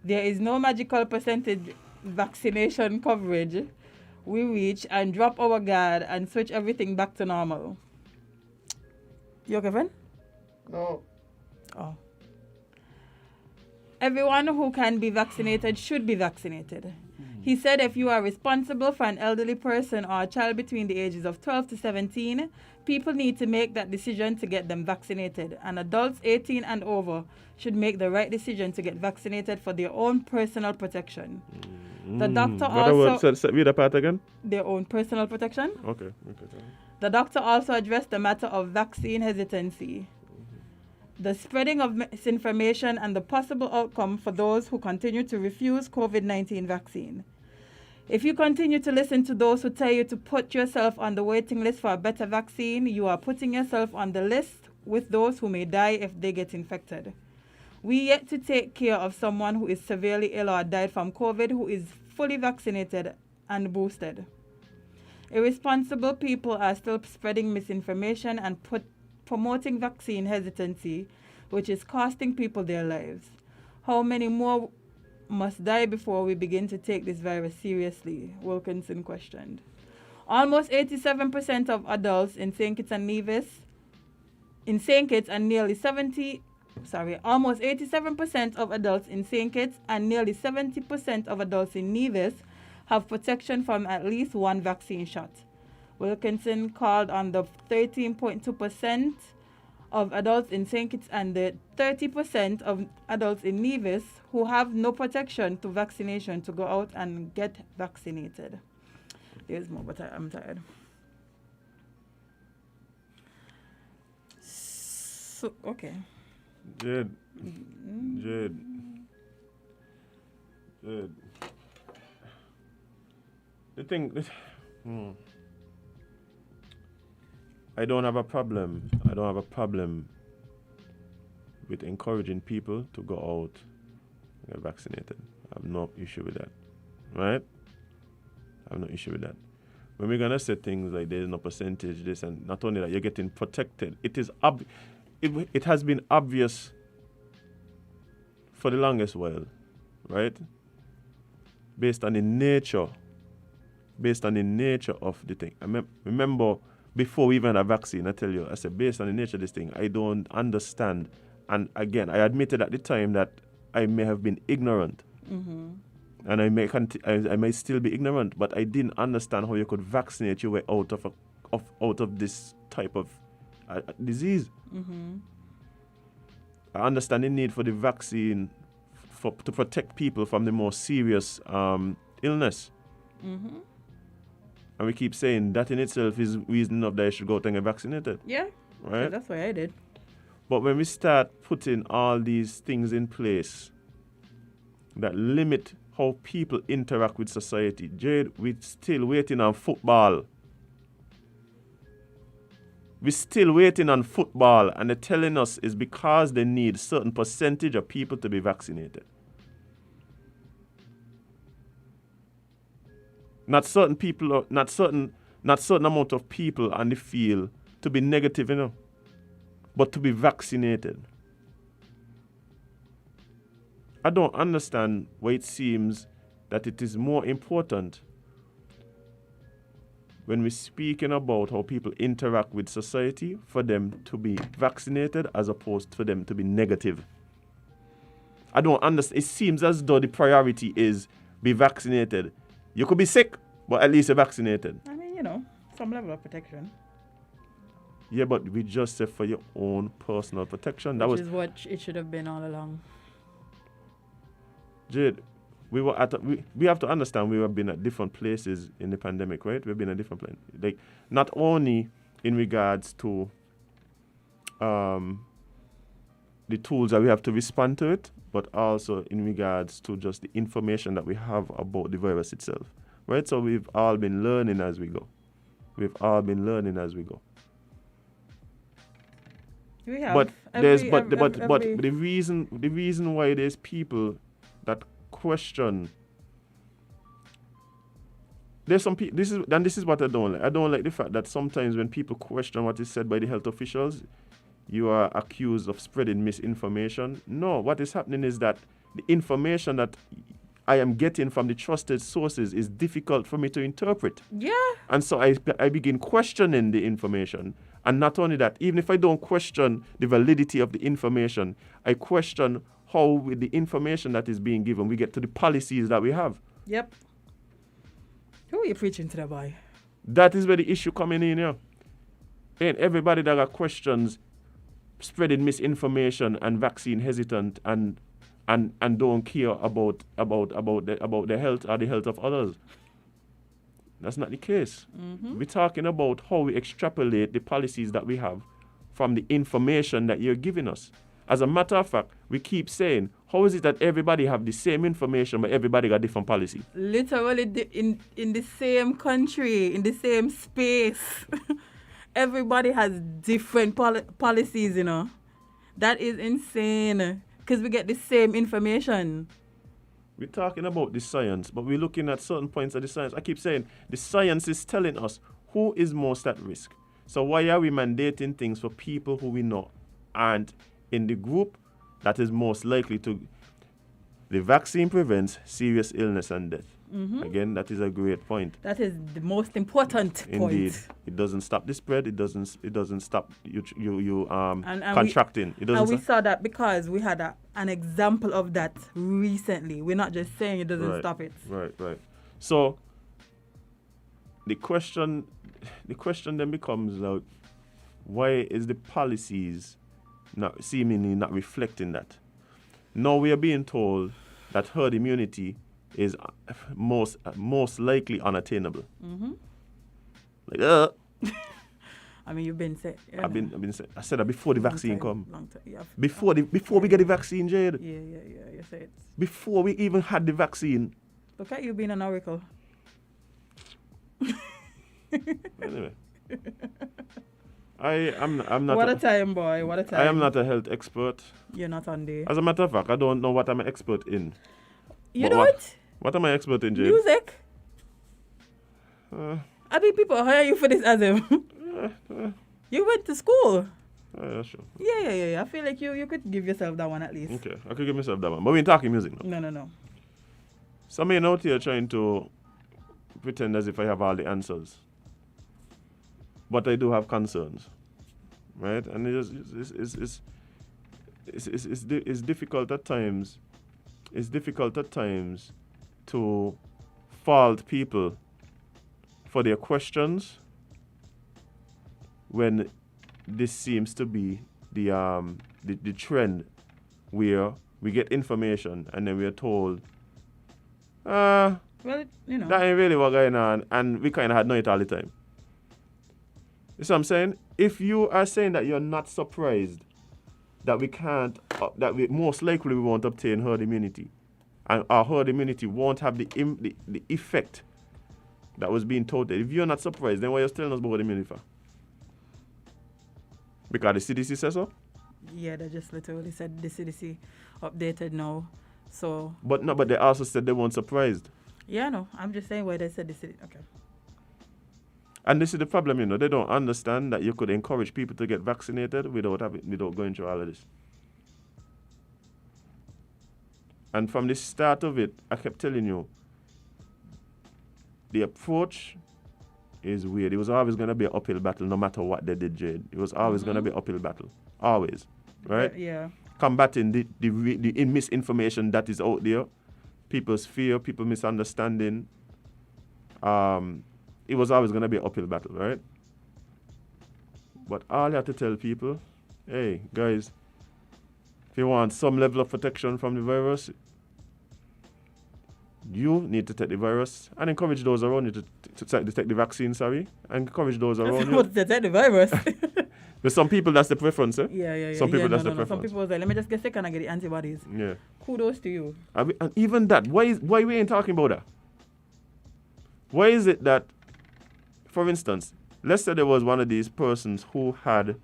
There is no magical percentage vaccination coverage we reach and drop our guard and switch everything back to normal. You okay, friend? No. Oh. Everyone who can be vaccinated should be vaccinated. He said if you are responsible for an elderly person or a child between the ages of 12 to 17, people need to make that decision to get them vaccinated. And adults 18 and over should make the right decision to get vaccinated for their own personal protection. The doctor also... Read that part again? Their own personal protection? Okay. The doctor also addressed the matter of vaccine hesitancy. the spreading of misinformation, and the possible outcome for those who continue to refuse COVID-19 vaccine. If you continue to listen to those who tell you to put yourself on the waiting list for a better vaccine, you are putting yourself on the list with those who may die if they get infected. We yet to take care of someone who is severely ill or died from COVID who is fully vaccinated and boosted. Irresponsible people are still spreading misinformation and promoting vaccine hesitancy, which is costing people their lives. How many more must die before we begin to take this virus seriously? Wilkinson questioned. Almost 87% of adults in St. Kitts and Nevis, almost 87% of adults in St. Kitts and nearly 70% of adults in Nevis have protection from at least one vaccine shot. Wilkinson called on the 13.2% of adults in St. Kitts and the 30% of adults in Nevis who have no protection to vaccination to go out and get vaccinated. There's more, but I'm tired. So, okay. Jade. The thing, I don't have a problem with encouraging people to go out and get vaccinated. I have no issue with that, right? I have no issue with that. When we're gonna say things like there's no percentage, this, and not only that, you're getting protected. It has been obvious for the longest while, right? Based on the nature of the thing. I remember before we even had a vaccine, I tell you, I said, based on the nature of this thing, I don't understand. And again, I admitted at the time that I may have been ignorant. Mm-hmm. And I may still be ignorant, but I didn't understand how you could vaccinate your way out of this type of disease. Mm-hmm. I understand the need for the vaccine to protect people from the more serious illness. Mm-hmm. And we keep saying that in itself is reason enough that you should go out and get vaccinated. Yeah, right. Yeah, that's what I did. But when we start putting all these things in place that limit how people interact with society, Jade, we're still waiting on football. We're still waiting on football, and they're telling us it's because they need certain percentage of people to be vaccinated. Not certain people, not certain amount of people on the field to be negative, but to be vaccinated. I don't understand why it seems that it is more important when we're speaking about how people interact with society for them to be vaccinated as opposed to them to be negative. I don't understand. It seems as though the priority is be vaccinated. You could be sick, but at least you're vaccinated. I mean, some level of protection. Yeah, but we just said for your own personal protection. Which is what it should have been all along. Jade, we have to understand we have been at different places in the pandemic, right? We've been at different places. Like, not only in regards to the tools that we have to respond to it, but also in regards to just the information that we have about the virus itself, right? So we've all been learning as we go. We have. But the reason why there's people that question. There's some people. This is what I don't like. I don't like the fact that sometimes when people question what is said by the health officials, you are accused of spreading misinformation. No, what is happening is that the information that I am getting from the trusted sources is difficult for me to interpret. Yeah. And so I begin questioning the information. And not only that, even if I don't question the validity of the information, I question how with the information that is being given, we get to the policies that we have. Yep. Who are you preaching to that by? That is where the issue coming in here. Ain't everybody that got questions spreading misinformation and vaccine hesitant and don't care about the health or the health of others. That's not the case. Mm-hmm. We're talking about how we extrapolate the policies that we have from the information that you're giving us. As a matter of fact, we keep saying, how is it that everybody have the same information but everybody got different policy? Literally in the same country, in the same space. Everybody has different policies, you know. That is insane. Because we get the same information. We're talking about the science, but we're looking at certain points of the science. I keep saying the science is telling us who is most at risk. So why are we mandating things for people who we know aren't in the group that is most likely to... The vaccine prevents serious illness and death. Again, that is a great point. That is the most important point. Indeed. It doesn't stop the spread. It doesn't stop you And contracting. It doesn't and we stop. saw that because we had an example of that recently. We're not just saying it doesn't stop it. Right. So the question then becomes like, why is the policies seemingly not reflecting that? Now we are being told that herd immunity is most likely unattainable. Like, I mean, you've been saying. I've been saying. I said that before the vaccine come. Long time. Yeah. Before we get the vaccine, Jade. Yeah. You say it. Before we even had the vaccine. Look at you being an oracle. Anyway, I'm not. What a time, boy. What a time. I am not a health expert. You're not on there. As a matter of fact, I don't know what I'm an expert in. You But don't? What am I expert in, Jade? Music? I mean, people hire you for this, Azim. You went to school. Yeah, sure. Yeah. I feel like you could give yourself that one at least. Okay, I could give myself that one. But we ain't talking music now. No. Some men out here trying to pretend as if I have all the answers. But I do have concerns. Right? And it's difficult at times. It's difficult at times to fault people for their questions when this seems to be the trend where we get information and then we are told, Well, you know. that ain't really what going on, and we kind of had know it all the time. You see what I'm saying? If you are saying that you're not surprised that we can't, that we most likely we won't obtain herd immunity, and our herd immunity won't have the effect that was being touted. If you're not surprised, then why are you telling us about herd immunity for? Because the CDC says so? Yeah, they just literally said the CDC updated now. So. But they also said they weren't surprised. Yeah, no. I'm just saying why they said the CDC. Okay. And this is the problem, you know. They don't understand that you could encourage people to get vaccinated without going through all of this. And from the start of it, I kept telling you, the approach is weird. It was always going to be an uphill battle, no matter what they did, Jade. It was always going to be an uphill battle. Always. Right? Yeah. Combating the misinformation that is out there, people's fear, people misunderstanding. It was always going to be an uphill battle, right? But all you have to tell people, hey, guys, if you want some level of protection from the virus, you need to take the virus and encourage those around you to take the vaccine, and encourage those around you. To take the virus. With some people, that's the preference, eh? Yeah. Some people, that's the Some preference. people say, let me just get sick and I get the antibodies. Yeah. Kudos to you. And even that, why we ain't talking about that? Why is it that, for instance, let's say there was one of these persons who had,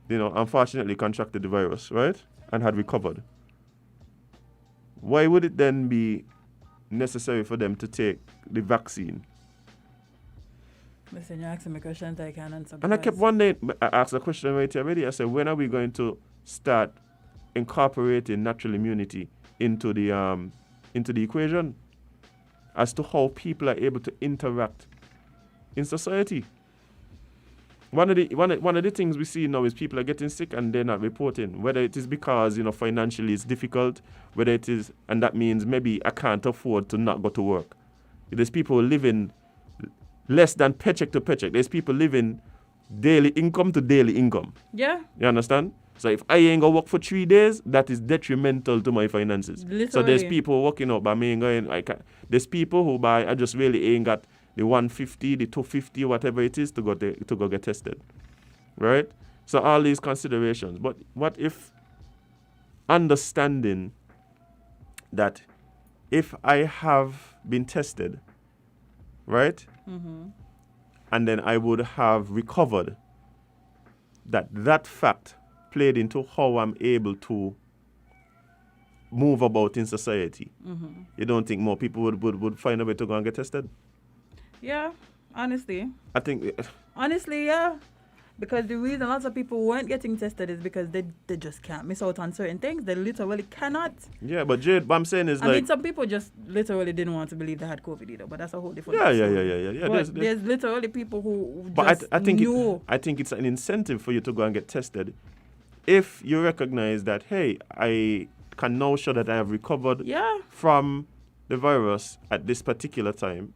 unfortunately contracted the virus, right? And had recovered. Why would it then be necessary for them to take the vaccine? Listen, you're asking me questions I can't answer. And I kept wondering, I asked a question right here already. I said, when are we going to start incorporating natural immunity into the equation as to how people are able to interact in society? One of the things we see now is people are getting sick and they're not reporting. Whether it is because financially it's difficult, whether it is, and that means maybe I can't afford to not go to work. There's people living less than paycheck to paycheck. There's people living daily income to daily income. Yeah. You understand? So if I ain't gonna work for 3 days, that is detrimental to my finances. Literally. So there's people working out by me ain't going. There's people who I just really ain't got the 150, the 250, whatever it is to go get tested, right? So all these considerations. But what if understanding that if I have been tested, right? And then I would have recovered, that fact played into how I'm able to move about in society. You don't think more people would find a way to go and get tested? Yeah, honestly. I think Honestly, yeah. Because the reason lots of people weren't getting tested is because they just can't miss out on certain things. They literally cannot. yeah, but Jade, what I'm saying is I mean, some people just literally didn't want to believe they had COVID either, but that's a whole different yeah. But there's literally people who But just I think knew. I think it's an incentive for you to go and get tested if you recognize that, hey, I can now show that I have recovered Yeah. from the virus at this particular time,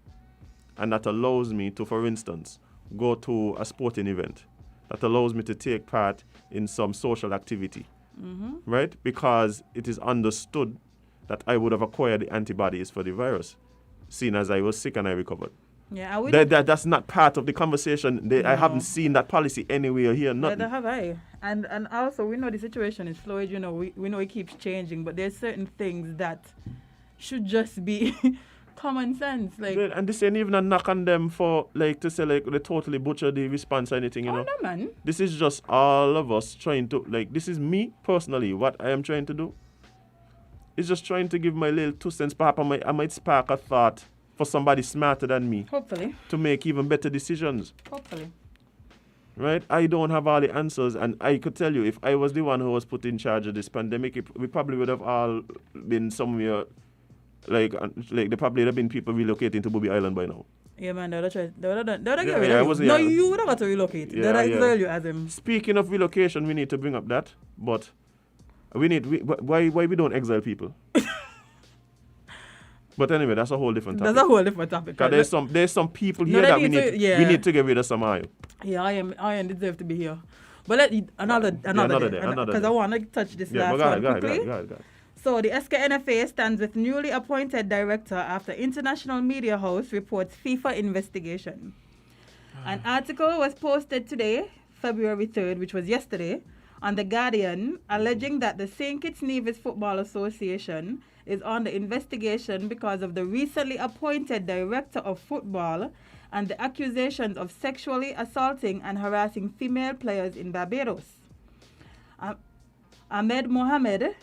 and that allows me to, for instance, go to a sporting event. That allows me to take part in some social activity, right? Because it is understood that I would have acquired the antibodies for the virus, seeing as I was sick and I recovered. Yeah, and we That's not part of the conversation. I haven't seen that policy anywhere here, nothing. neither have I. And also, we know the situation is fluid. You know, we know it keeps changing, but there's certain things that should just be common sense. Like, And this ain't even a knock on them for, like, to say, like, they totally butcher the response or anything, you know? no, man. This is just all of us trying to, like, this is me personally, what I am trying to do. It's just trying to give my little 2 cents. Perhaps I might spark a thought for somebody smarter than me Hopefully. to make even better decisions, Hopefully. right? I don't have all the answers, and I could tell you, if I was the one who was put in charge of this pandemic, we probably would have all been somewhere, like there probably would have been people relocating to Booby Island by now. Yeah, man, they would have get rid Yeah, of I you. wasn't- No, yeah. you would have got to relocate. Yeah, They'd yeah. exile you as him. Speaking of relocation, we need to bring up that, but why we don't exile people? But anyway, that's a whole different topic. That's a whole different topic. 'Cause there's some people No, here they that we need to- need yeah. we need to get rid of some of. Yeah, I am deserve to be here. But another day. another Because day. I want to touch this Yeah, last but one go quickly. ahead. So the SKNFA stands with newly appointed director after International Media House reports FIFA investigation. An article was posted today, February 3rd, which was yesterday, on The Guardian, alleging that the St. Kitts Nevis Football Association is under investigation because of the recently appointed director of football and the accusations of sexually assaulting and harassing female players in Barbados. Ahmed Mohamed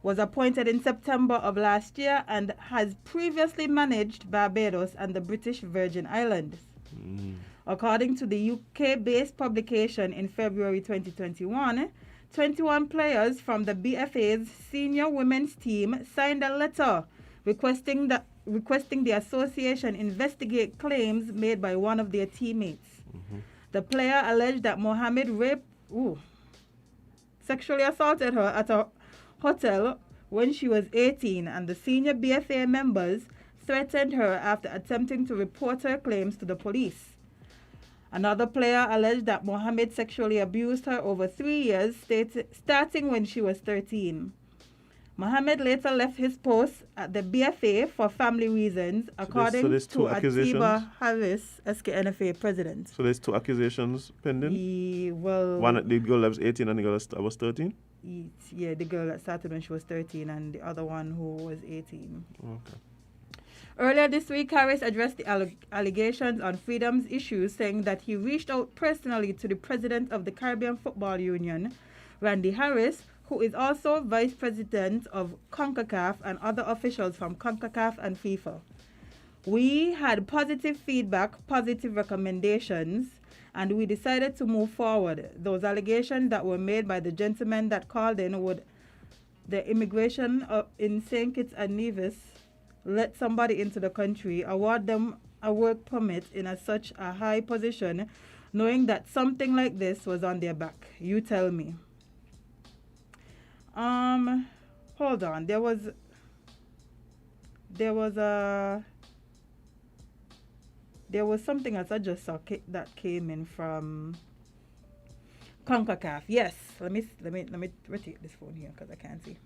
was appointed in September of last year and has previously managed Barbados and the British Virgin Islands. According to the UK-based publication in February 2021, 21 players from the BFA's senior women's team signed a letter requesting the association investigate claims made by one of their teammates. The player alleged that Mohammed sexually assaulted her at a hotel when she was 18, and the senior BFA members threatened her after attempting to report her claims to the police. Another player alleged that Mohammed sexually abused her over 3 years, starting when she was 13. Mohammed later left his post at the BFA for family reasons, according there's two to accusations? Atiba Harris, SKNFA president. So there's 2 accusations pending. One, the girl that was 18 and the girl that was 13. Yeah, the girl that started when she was 13 and the other one who was 18. Okay. Earlier this week, Harris addressed the allegations on freedoms issues, saying that he reached out personally to the president of the Caribbean Football Union, Randy Harris, who is also vice president of CONCACAF, and other officials from CONCACAF and FIFA. We had positive feedback, positive recommendations, and we decided to move forward. Those allegations that were made by the gentleman that called in would the immigration in St. Kitts and Nevis let somebody into the country, award them a work permit in such a high position, knowing that something like this was on their back. You tell me. Hold on. There was something else I just saw that came in from CONCACAF. Yes. Let me rotate this phone here because I can't see.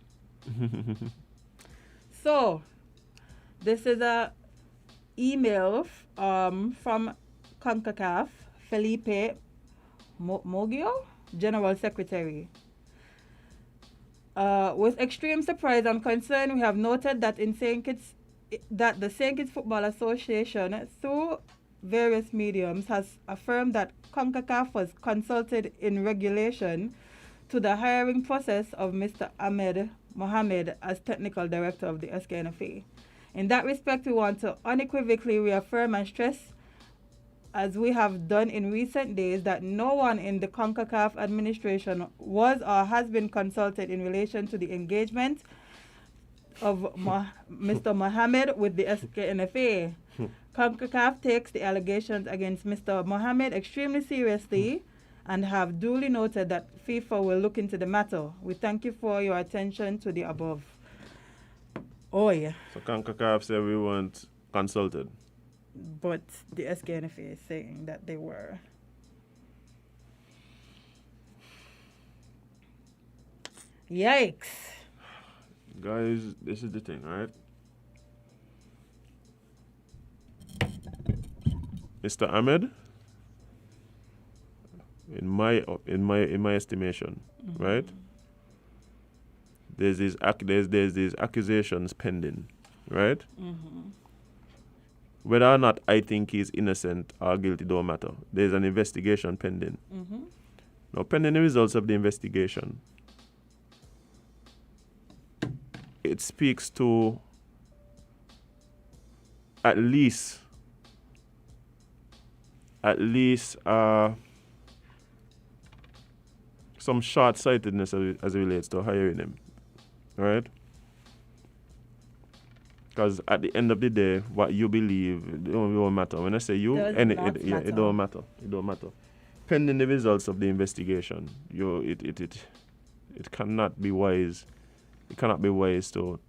So, this is a email from CONCACAF, Felipe Mogio. General Secretary. With extreme surprise and concern, we have noted that the St. Kitts Football Association, through various mediums, has affirmed that CONCACAF was consulted in regulation to the hiring process of Mr. Ahmed Mohamed as technical director of the SKNFA. In that respect, we want to unequivocally reaffirm and stress, as we have done in recent days, that no one in the CONCACAF administration was or has been consulted in relation to the engagement of Mr. Mohamed with the SKNFA. CONCACAF takes the allegations against Mr. Mohamed extremely seriously and have duly noted that FIFA will look into the matter. We thank you for your attention to the above. Oh, yeah. So CONCACAF said we weren't consulted. But the SKNFA is saying that they were. Yikes. Guys, this is the thing, right? Mr. Ahmed, in my estimation, right? There's these accusations pending, right? Whether or not I think he's innocent or guilty don't matter. There's an investigation pending. Now, pending the results of the investigation, it speaks to at least some short-sightedness as it relates to hiring him, right? Because at the end of the day, what you believe, it don't matter. When I say you, it don't matter. It don't matter. Pending the results of the investigation, it cannot be wise. It cannot be wise to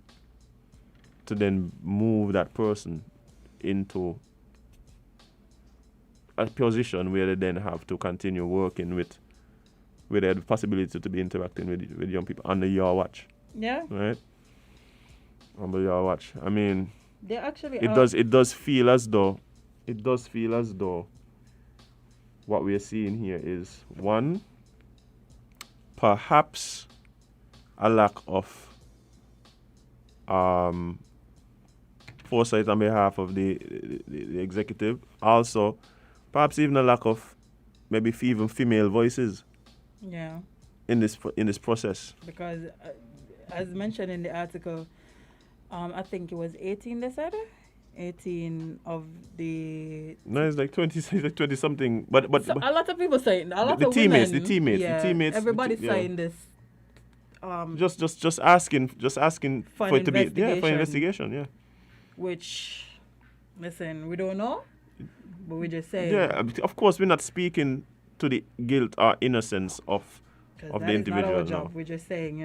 then move that person into a position where they then have to continue working with the possibility to be interacting with young people under your watch. Yeah. Right? Under your watch. I mean, They actually it does feel as though what we are seeing here is, one, perhaps a lack of foresight on behalf of the executive. Also, perhaps even a lack of maybe even female voices. Yeah. In this process. Because, as mentioned in the article, I think it was 18. They said 18 of the. No, it's like 20 something. But so a lot of people saying a lot the of teammates, women, the teammates. Everybody's saying this. Just asking for it to be for investigation, yeah. Which, listen, we don't know, but we just say. Yeah, of course we're not speaking to the guilt or innocence of the individual. Not our job. We're just saying,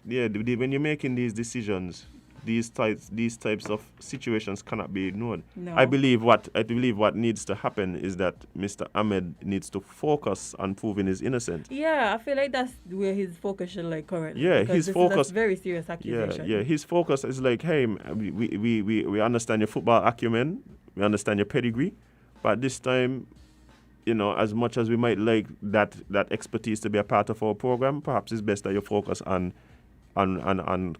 Yeah, when you're making these decisions, these types of situations cannot be ignored. No. I believe what needs to happen is that Mr. Ahmed needs to focus on proving his innocent. Yeah, I feel like that's where his focus should lie currently. Yeah, because his this focus. is a very serious accusation. Yeah. His focus is like, hey, we understand your football acumen, we understand your pedigree, but this time, as much as we might like that expertise to be a part of our program, perhaps it's best that you focus on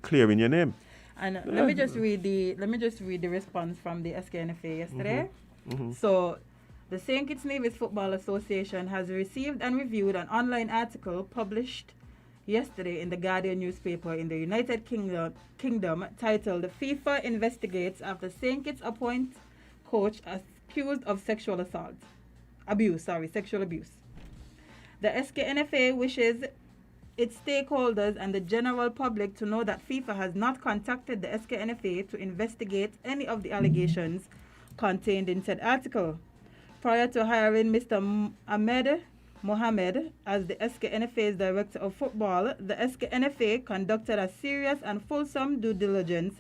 clearing your name. And let me just read the response from the SKNFA yesterday. So, the St. Kitts Nevis Football Association has received and reviewed an online article published yesterday in the Guardian newspaper in the United Kingdom titled "FIFA investigates after St. Kitts appoint coach accused of sexual abuse. The SKNFA wishes its stakeholders and the general public to know that FIFA has not contacted the SKNFA to investigate any of the allegations contained in said article. Prior to hiring Mr. Ahmed Mohamed as the SKNFA's Director of Football, the SKNFA conducted a serious and fulsome due diligence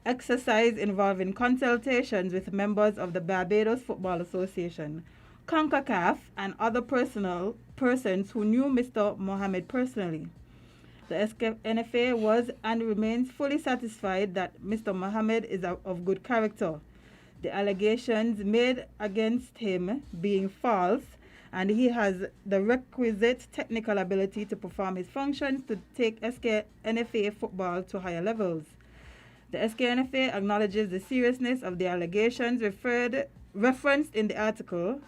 exercise involving consultations with members of the Barbados Football Association, CONCACAF, and other persons who knew Mr. Mohamed personally. The SKNFA was and remains fully satisfied that Mr. Mohamed is of good character. The allegations made against him being false and he has the requisite technical ability to perform his functions to take SKNFA football to higher levels. The SKNFA acknowledges the seriousness of the allegations referenced in the article,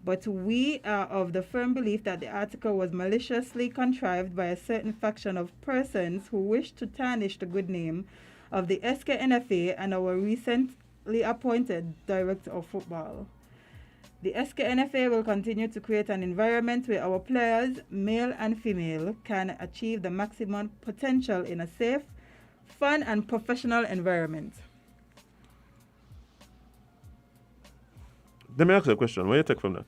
but we are of the firm belief that the article was maliciously contrived by a certain faction of persons who wish to tarnish the good name of the SKNFA and our recently appointed Director of Football. The SKNFA will continue to create an environment where our players, male and female, can achieve the maximum potential in a safe, fun and professional environment. Let me ask you a question. What do you take from that?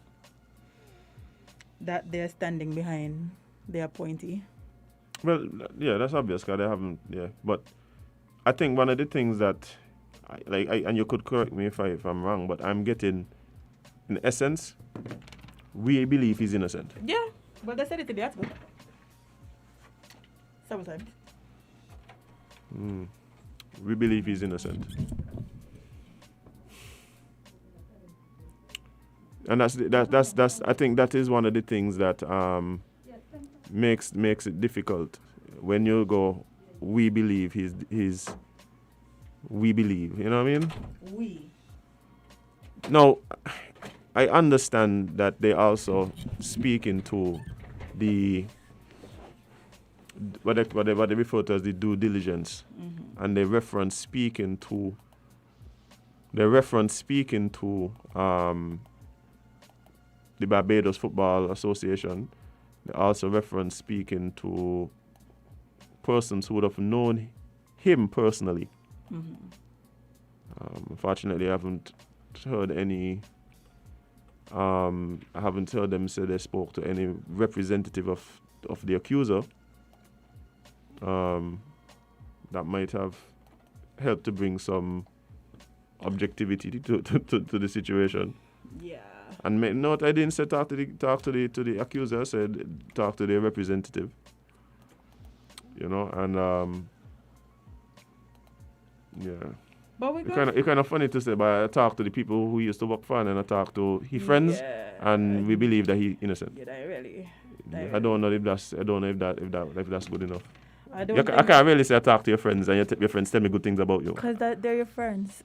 That they're standing behind the appointee. Well, yeah, that's obvious because they haven't, yeah. But I think one of the things that, and you could correct me if I'm wrong, but I'm getting, in essence, we believe he's innocent. Yeah, but they said it in the article. Several times. We believe he's innocent. And that's I think that is one of the things that makes it difficult when you go, we believe we believe, you know what I mean? We. Now, I understand that they also speaking to the what they refer to as the due diligence, and they reference speaking to the Barbados Football Association. They also reference speaking to persons who would have known him personally. Unfortunately, I haven't heard any. I haven't heard them say they spoke to any representative of the accuser. That might have helped to bring some objectivity to the situation. Yeah. And note, I didn't say talk to the accuser. I said talk to the representative. You know, and yeah. But we It's kind of funny to say, but I talk to the people who used to work for him, and I talk to his friends, and we believe that he's innocent. Yeah, that really. I don't know if that's good enough. I can't really say I talk to your friends and your friends tell me good things about you. Because they're your friends.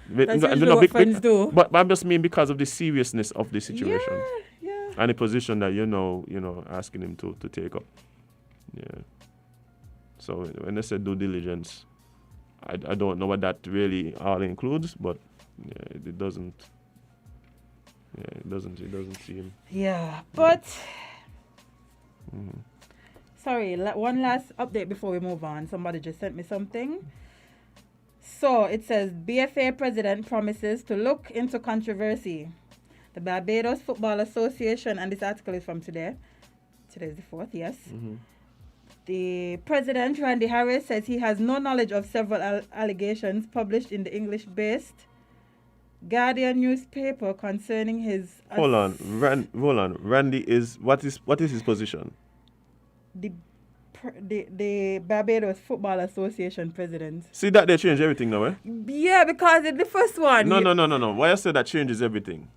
But, That's usually what friends do. But I just mean because of the seriousness of the situation. Yeah. And the position that asking him to take up. Yeah. So when they said due diligence, I don't know what that really all includes, but yeah, it doesn't. Yeah, it doesn't seem. Yeah, but sorry, one last update before we move on. Somebody just sent me something. So it says BFA president promises to look into controversy. The Barbados Football Association, and this article is from today. Today's the 4th, yes. The president, Randy Harris, says he has no knowledge of several allegations published in the English-based Guardian newspaper concerning his... Hold on. Randy is... What is his position? The Barbados Football Association president. See that they change everything now, eh? Yeah, because in the first one... No. Why I said that changes everything?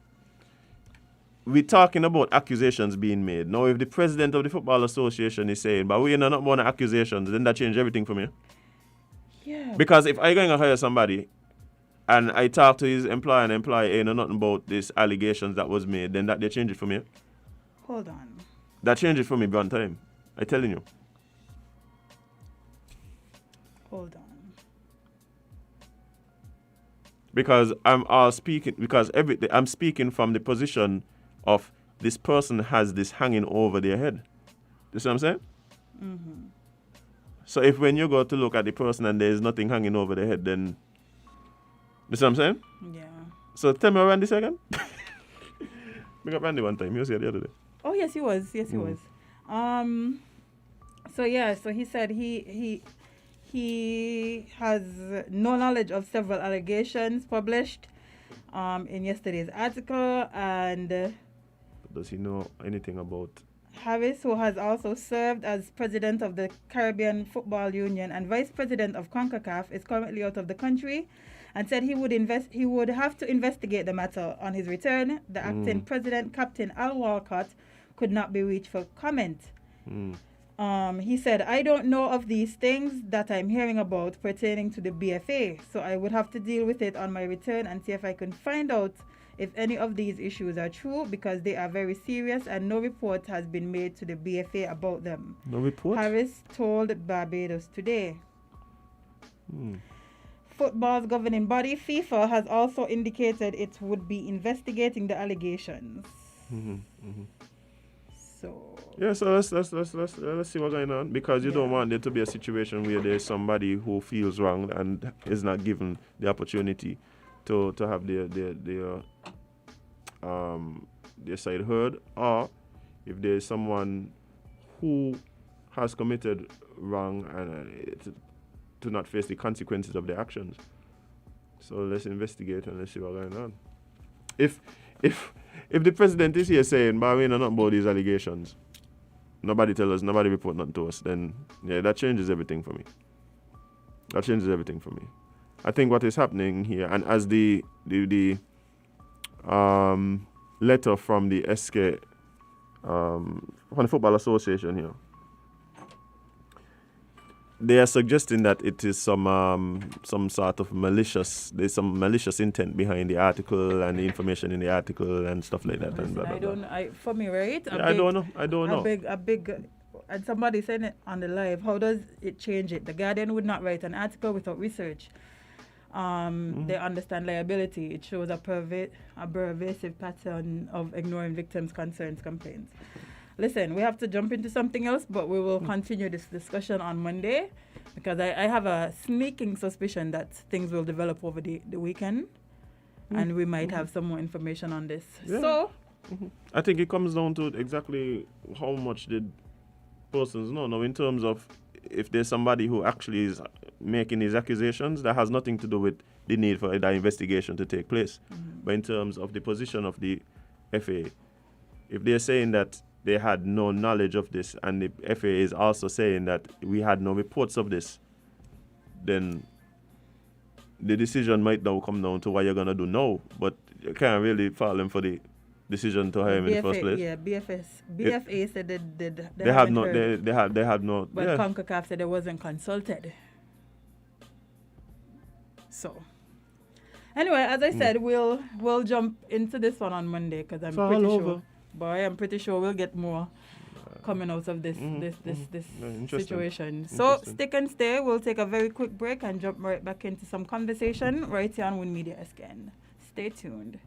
We're talking about accusations being made. Now, if the president of the Football Association is saying, but we're not more accusations, then that changes everything for me. Yeah. Because if I'm going to hire somebody and I talk to his employer and employee ain't know nothing about these allegations that was made, then that they change it for me. Hold on. That changed it for me one time. I'm telling you. Hold on. Because I'm speaking from the position of this person has this hanging over their head. You see what I'm saying? So if when you go to look at the person and there's nothing hanging over their head, then you see what I'm saying? Yeah. So tell me Randy second. We got Randy one time. He was here the other day. Oh yes, he was. Yes, he was. So he said he has no knowledge of several allegations published in yesterday's article, and does he know anything about Harris, who has also served as president of the Caribbean Football Union and vice president of CONCACAF, is currently out of the country and said he would have to investigate the matter. On his return, the acting president, Captain Al Walcott, could not be reached for comment. He said, I don't know of these things that I'm hearing about pertaining to the BFA, so I would have to deal with it on my return and see if I can find out if any of these issues are true, because they are very serious and no report has been made to the BFA about them. No report? Harris told Barbados Today. Football's governing body, FIFA, has also indicated it would be investigating the allegations. So yeah, so let's see what's going on, because you don't want there to be a situation where there's somebody who feels wrong and is not given the opportunity to have their side heard, or if there's someone who has committed wrong and to not face the consequences of their actions. So let's investigate and let's see what's going on. If the president is here saying, but we know nothing about these allegations, nobody tell us, nobody report nothing to us, then yeah, that changes everything for me. I think what is happening here, and as the letter from the SK, from the Football Association here, they are suggesting that it is some sort of there's some malicious intent behind the article and the information in the article and stuff like that. Listen, and blah, blah, blah. For me, right? I don't know. A big, and somebody said it on the live, how does it change it? The Guardian would not write an article without research. They understand liability. It shows a pervasive pattern of ignoring victims' concerns, complaints. Listen, we have to jump into something else, but we will continue this discussion on Monday, because I have a sneaking suspicion that things will develop over the weekend, and we might have some more information on this. Yeah. So, I think it comes down to exactly how much did persons know. Now, in terms of if there's somebody who actually is making these accusations, that has nothing to do with the need for that investigation to take place. But in terms of the position of the FA, if they're saying that they had no knowledge of this, and the FA is also saying that we had no reports of this, then the decision might now come down to what you're going to do now, but you can't really fault them for the decision to hire him in the first place. Yeah, BFA said They had no. But Yeah. CONCACAF said they wasn't consulted. So, anyway, as I said, we'll jump into this one on Monday, because I'm pretty sure. Boy, I'm pretty sure we'll get more coming out of this situation. So stick and stay. We'll take a very quick break and jump right back into some conversation right here on Win Media SKN. Stay tuned.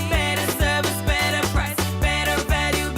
Better service, better price, better value,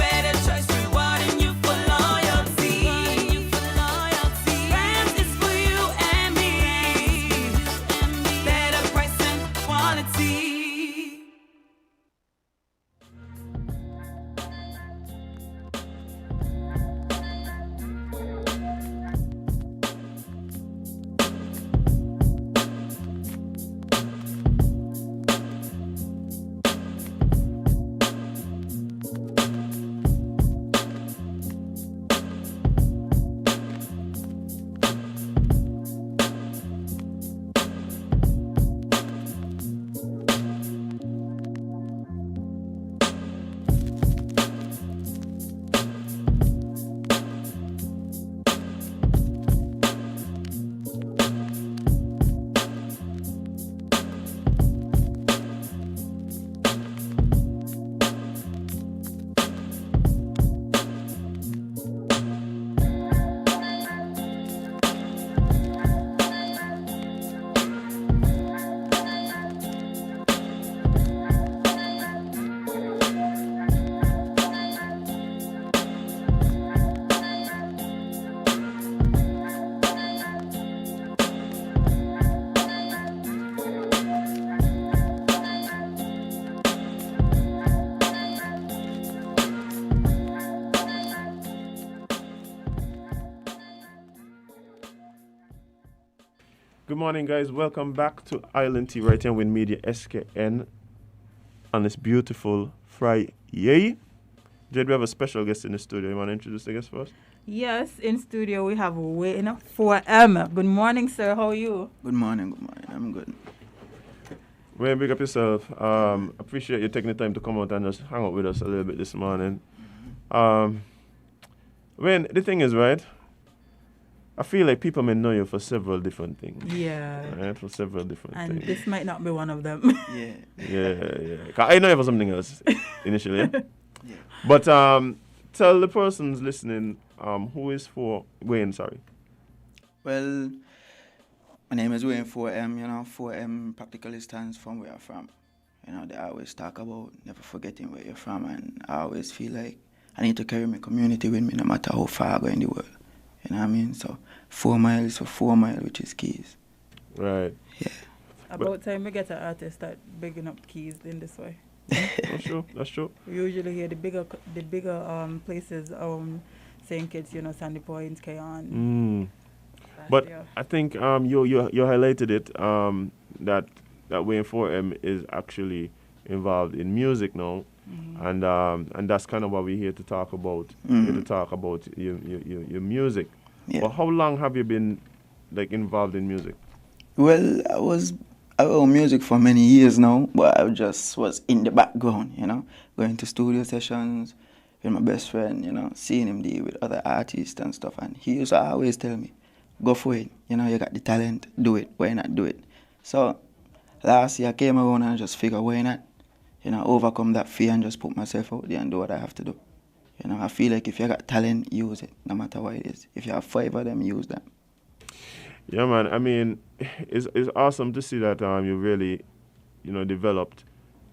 Good morning, guys. Welcome back to Island Tea right here with Media SKN on this beautiful Friday. Jed, we have a special guest in the studio. You want to introduce the guest first? Yes, in studio we have Wayne 4M. Good morning, sir. How are you? Good morning. I'm good. Wayne, big up yourself. Appreciate you taking the time to come out and just hang out with us a little bit this morning. Wayne, the thing is, right? I feel like people may know you for several different things. Yeah. Right? For several different And things. this might not be one of them. Yeah. Yeah. 'Cause I know you for something else initially. Yeah. But tell the persons listening who is for Wayne, sorry. Well, my name is Wayne 4M. 4M practically stands from where I'm from. They always talk about never forgetting where you're from, and I always feel like I need to carry my community with me no matter how far I go in the world. You know what I mean? So 4 miles for 4 miles, which is Keys. Right. Yeah. About time we get an artist that bigging up Keys in this way. That's true. We usually hear the bigger places St. Kitts, Sandy Point, Kayan. But I think you highlighted it that Wayne 4M is actually involved in music now, and that's kind of what we're here to talk about. Here to talk about your music. Yeah. Well, how long have you been involved in music? Well, I wrote music for many years now, but I just was in the background, going to studio sessions with my best friend, seeing him deal with other artists and stuff. And he used to always tell me, go for it, you got the talent, do it, why not do it? So last year I came around and I just figured, why not, overcome that fear and just put myself out there and do what I have to do. I feel like if you got talent, use it, no matter what it is. If you have 5 of them, use them. Yeah, man. I mean, it's awesome to see that you really, developed,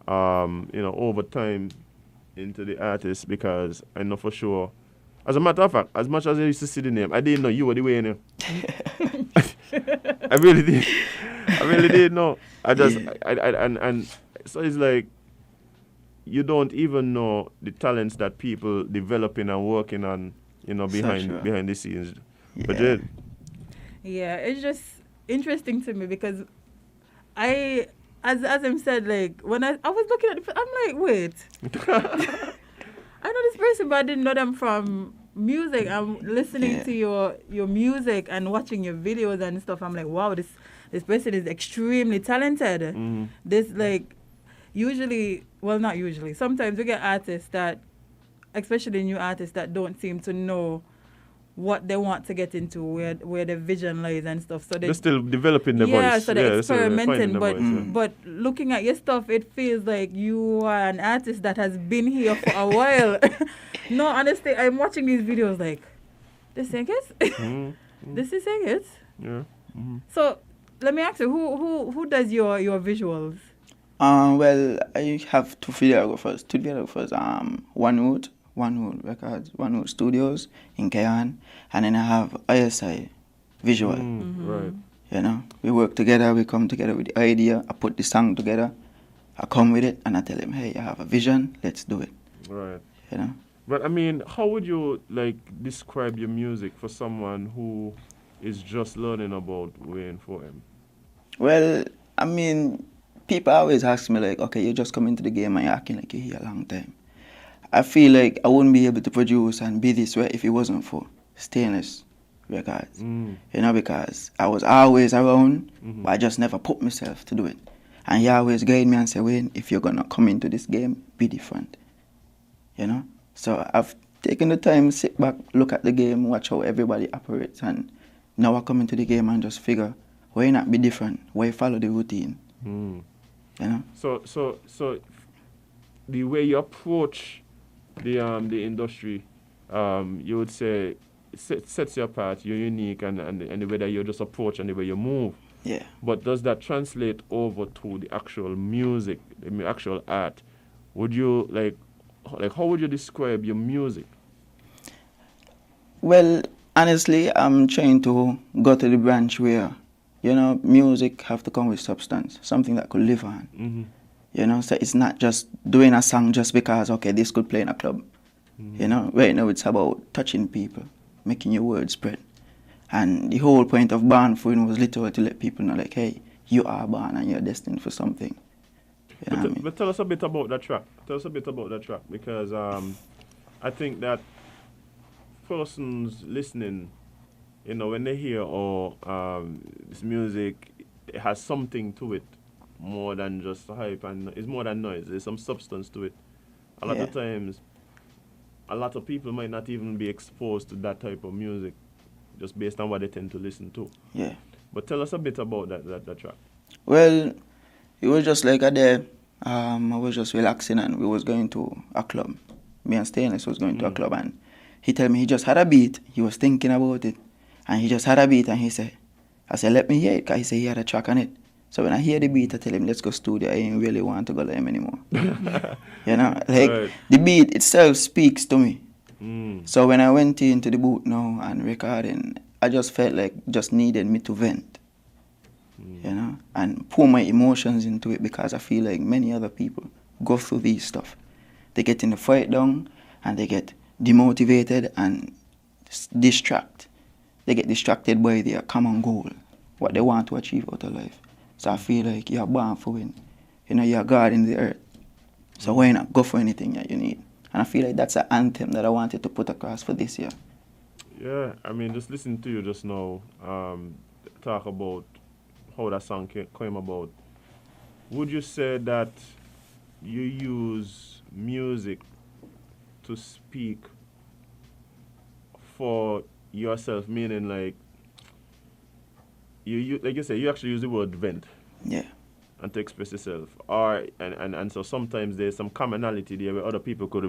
over time into the artist, because I know for sure. As a matter of fact, as much as I used to see the name, I didn't know you were the way in I really did. I really didn't know. And so it's like you don't even know the talents that people developing and working on, behind the scenes. Yeah. But then, Yeah, it's just interesting to me because as him said, when I was looking at I'm like, wait. I know this person, but I didn't know them from music. I'm listening to your music and watching your videos and stuff. I'm like, wow, this person is extremely talented. This not usually. Sometimes we get artists that, especially new artists, that don't seem to know what they want to get into, where their vision lies and stuff. So they're still developing their voice. Yeah, so they're experimenting. Voice. But looking at your stuff, it feels like you are an artist that has been here for a while. No, honestly, I'm watching these videos like, this ain't it? This is it? Yeah. So let me ask you, who does your visuals? Well, I have 2 videographers. One Wood Records, One Wood Studios in Kayan, and then I have ISI Visual. Right. We work together, we come together with the idea, I put the song together, I come with it, and I tell him, hey, I have a vision, let's do it. Right. But I mean, how would you describe your music for someone who is just learning about Wayne 4M? Well, I mean, people always ask me okay, you just come into the game and you're acting like you're here a long time. I feel like I wouldn't be able to produce and be this way if it wasn't for Stainless Records. Because I was always around, but I just never put myself to do it. And he always guide me and say, Wayne, if you're gonna come into this game, be different. So I've taken the time, sit back, look at the game, watch how everybody operates, and now I come into the game and just figure, why not be different? Why follow the routine? So the way you approach the industry, you would say sets you apart. You're unique, and the way that you just approach and the way you move. Yeah. But does that translate over to the actual music, the actual art? Would you how would you describe your music? Well, honestly, I'm trying to go to the branch where, music have to come with substance, something that could live on. So it's not just doing a song just because, okay, this could play in a club. Right now it's about touching people, making your word spread. And the whole point of Born for Win was literally to let people know, like, hey, you are born and you're destined for something. You know what I mean? But tell us a bit about that track. Tell us a bit about that track because I think that persons listening, you know, when they hear this music, it has something to it more than just hype, and it's more than noise. There's some substance to it. A lot of times, a lot of people might not even be exposed to that type of music just based on what they tend to listen to. Yeah. But tell us a bit about that track. Well, it was just like a day. I was just relaxing and we was going to a club. Me and Stainless was going to a club and he told me he just had a beat. He was thinking about it and he just had a beat and he said, I said, let me hear it because he said he had a track on it. So when I hear the beat, I tell him, let's go studio. I ain't really want to go to him anymore. You know, like Right. the beat itself speaks to me. So when I went into the booth now and recording, I just felt like just needed me to vent, you know, and pour my emotions into it because I feel like many other people go through these stuff. They get in the fight down and they get demotivated and distract. They get distracted by their common goal, what they want to achieve out of life. So I feel like you're born for win. You know, you're God in the earth. So why not go for anything that you need? And I feel like that's an anthem that I wanted to put across for this year. Yeah, I mean, just listening to you just now talk about how that song came about. Would you say that you use music to speak for yourself, meaning like like you say, you actually use the word vent Yeah. and to express yourself, or and so sometimes there's some commonality there where other people could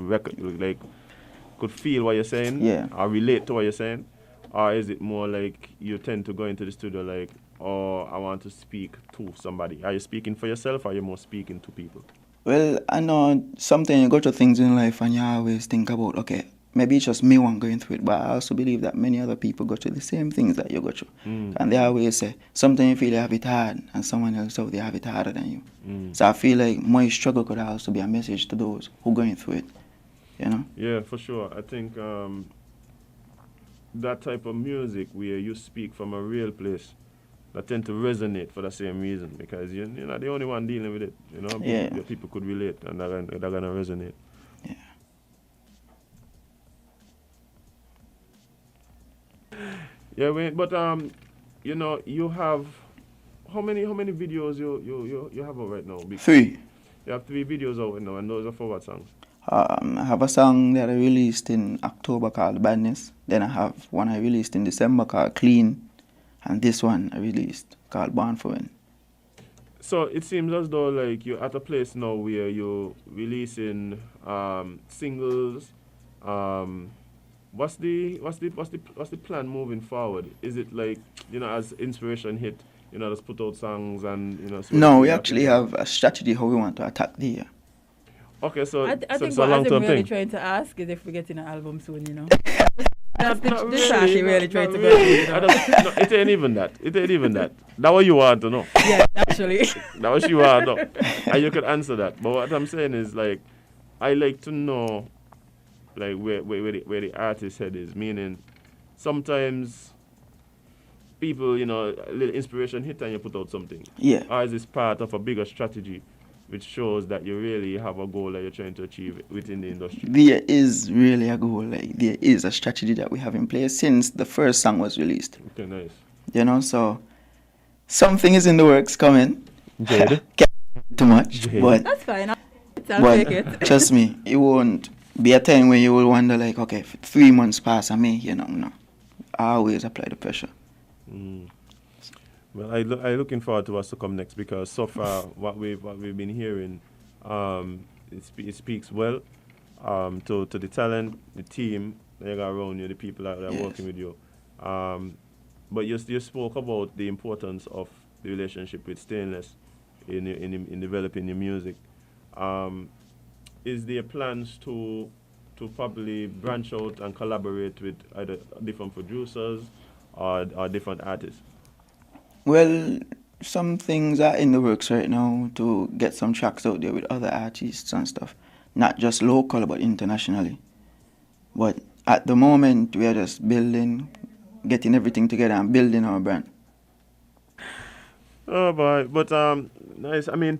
could feel what you're saying, Yeah. or relate to what you're saying, or is it more like you tend to go into the studio like, oh, I want to speak to somebody? Are you speaking for yourself, or are you more speaking to people? Well, I know sometimes you go through things in life and you always think about, okay, maybe it's just me one going through it, but I also believe that many other people go through the same things that you go through. And they always say, sometimes you feel you have it hard and someone else out there have it harder than you. So I feel like my struggle could also be a message to those who going through it, you know? Yeah, for sure. I think that type of music where you speak from a real place, that tend to resonate for the same reason, because you're not the only one dealing with it. You know, Yeah. people could relate and they're gonna resonate. Yeah. Yeah, but you know, you have how many videos you have out right now? 3. You have 3 videos out right now, and those are for what songs? I have a song that I released in October called Badness. Then I have one I released in December called Clean. And this one I released called Born for Win. So it seems as though like you're at a place now where you're releasing singles. What's the plan moving forward? Is it like, you know, as inspiration hit, you know, just put out songs and, you know? No, we actually have a strategy how we want to attack the year. Okay, so I so think it's a what long I'm term really thing. trying to ask is if we're getting an album soon, you know. Not This track he really not trying to really. go. I don't- no, it ain't even that. It ain't even that. That what you want to know. Yeah, actually. That what you want to know. And you could answer that. But what I'm saying is, like, I like to know, like, where the artist's head is. Meaning, sometimes people, you know, a little inspiration hit and you put out something. Yeah. Or is this part of a bigger strategy which shows that you really have a goal that you're trying to achieve within the industry? There is really a goal, like there is a strategy that we have in place since the first song was released. Okay, nice. You know, so something is in the works coming. Jade. Can't too much, Jade. but That's fine. I'll take it. trust me, it won't be a time when you will wonder like, okay, if 3 months pass, I may, you know, no. I always apply the pressure. Well, I looking forward to what's to come next, because so far what we've been hearing, it speaks well to the talent, the team that you got around you, the people that are Yes. working with you. But you spoke about the importance of the relationship with Stainless in developing your music. Is there plans to probably branch out and collaborate with either different producers or different artists? Well, some things are in the works right now to get some tracks out there with other artists and stuff. Not just local, but internationally. But at the moment, we are just building, getting everything together and building our brand. Oh boy, but nice. I mean,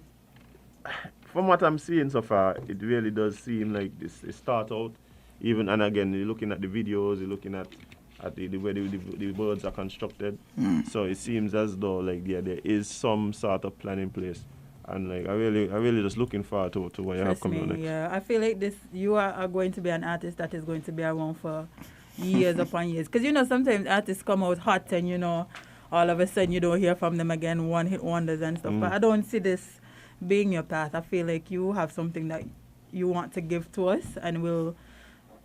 from what I'm seeing so far, it really does seem like this. It start out, even and again, you're looking at the videos, you're looking at the way the words are constructed. So it seems as though like there is some sort of plan in place, and like I really just looking forward to what you have Trust coming me, on next. yeah. I feel like you are going to be an artist that is going to be around for years upon years. Because, sometimes artists come out hot and, all of a sudden you don't hear from them again, one-hit wonders and stuff. But I don't see this being your path. I feel like you have something that you want to give to us, and we'll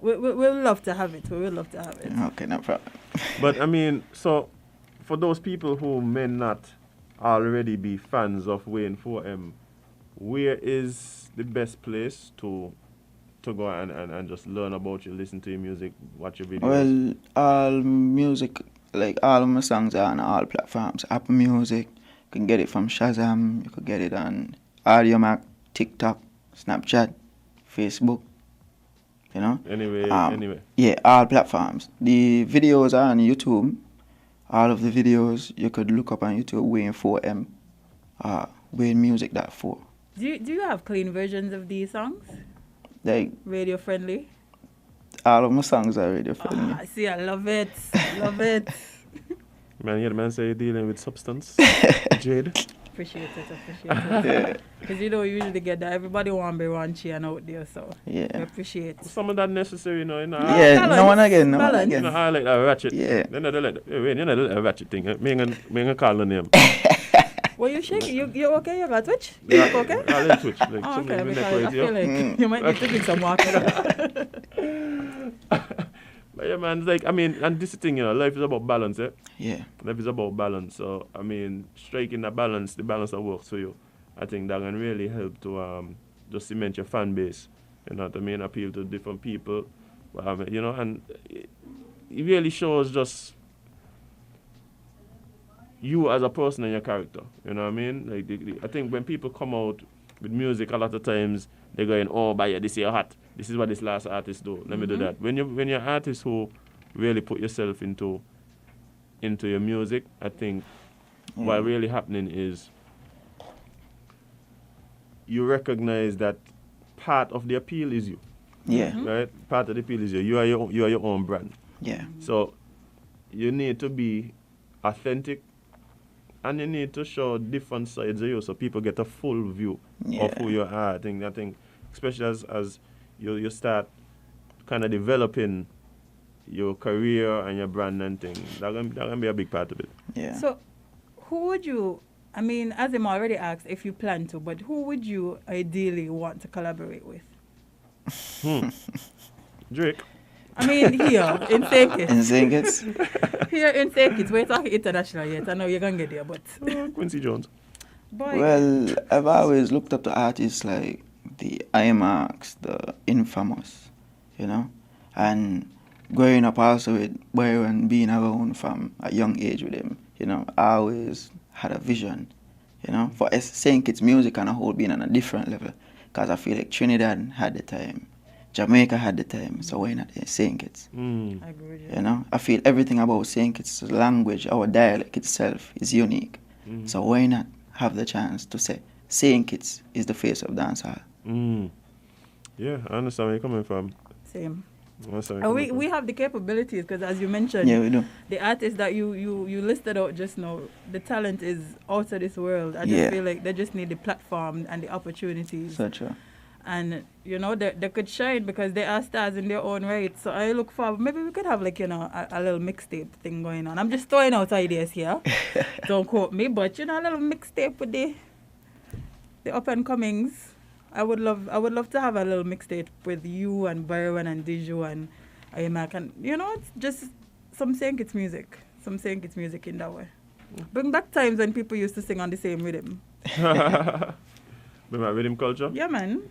love to have it. We will love to have it. Okay, no problem. But I mean, so for those people who may not already be fans of Wayne 4M, where is the best place to go and just learn about you, listen to your music, watch your videos? Well, all music, like all of my songs are on all platforms. Apple Music, you can get it from Shazam, you could get it on Audiomack, TikTok, Snapchat, Facebook, Anyway. Yeah, all platforms. The videos are on YouTube. All of the videos you could look up on YouTube, Wayne 4M, Wayne Music that 4. Do you have clean versions of these songs? Like, Radio friendly? all of my songs are radio friendly. See, I love it. Love it. Man, yeah, the man say you're dealing with substance. Jade. Appreciate it. Yeah. Because you don't usually get that. Everybody want to be raunchy and out there, so Yeah. I appreciate it. Some of that necessary, Yeah, balance, no one again. You know, I like that ratchet. Yeah. Then I like that ratchet thing. Me ain't call the name. Well, you shaking? You okay? You got Twitch? Yeah, You okay? I like Twitch. Like, Oh, something okay, in because there I for you. feel like you might need to drink some water. But yeah, man, like, I mean, and this is the thing, life is about balance, eh? Yeah. Life is about balance. So, I mean, striking the balance that works for you, I think that can really help to just cement your fan base. You know what I mean? Appeal to different people. And it really shows just you as a person and your character. You know what I mean? Like, I think when people come out with music, a lot of times they're going, oh, but yeah, this is hot. This is what this last artist do. Let me do that. When you're artists who really put yourself into your music, I think what really happening is you recognize that part of the appeal is you. Yeah. Right? Part of the appeal is you. You are your own brand. Yeah. So you need to be authentic, and you need to show different sides of you so people get a full view of who you are. I think especially as you start kind of developing your career and your brand and things, that can be a big part of it. Yeah. So, who would you, I mean, as I'm already asked if you plan to, but who would you ideally want to collaborate with? Drake. I mean, here in St. Kitts. In St. Kitts? Here in St. Kitts, we're talking international yet. I know you're going to get there, but... Quincy Jones. Boy, Well, I've always looked up to artists like the IMAX, the Infamous, and growing up also with Byron, being around from a young age with him, I always had a vision, for St. Kitts music and a whole being on a different level, because I feel like Trinidad had the time, Jamaica had the time, so why not St. Kitts? I agree with you. I feel everything about St. Kitts' language, our dialect itself is unique, so why not have the chance to say St. Kitts is the face of dancehall? Yeah, I understand where you're coming from. Same. I understand And where you're coming we have the capabilities because, as you mentioned, Yeah, we do. the artists that you listed out just now, the talent is out of this world. I just Yeah. feel like they just need the platform and the opportunities. So true. And, they could shine because they are stars in their own right. So I look forward. Maybe we could have, like, a little mixtape thing going on. I'm just throwing out ideas here. Don't quote me, but, a little mixtape with the up-and-comings. I would love to have a little mixtape with you and Byron and Diju and Imac. And, it's just some St. Kitts music. Some St. Kitts music in that way. Bring back times when people used to sing on the same rhythm. Remember rhythm culture? Yeah, man.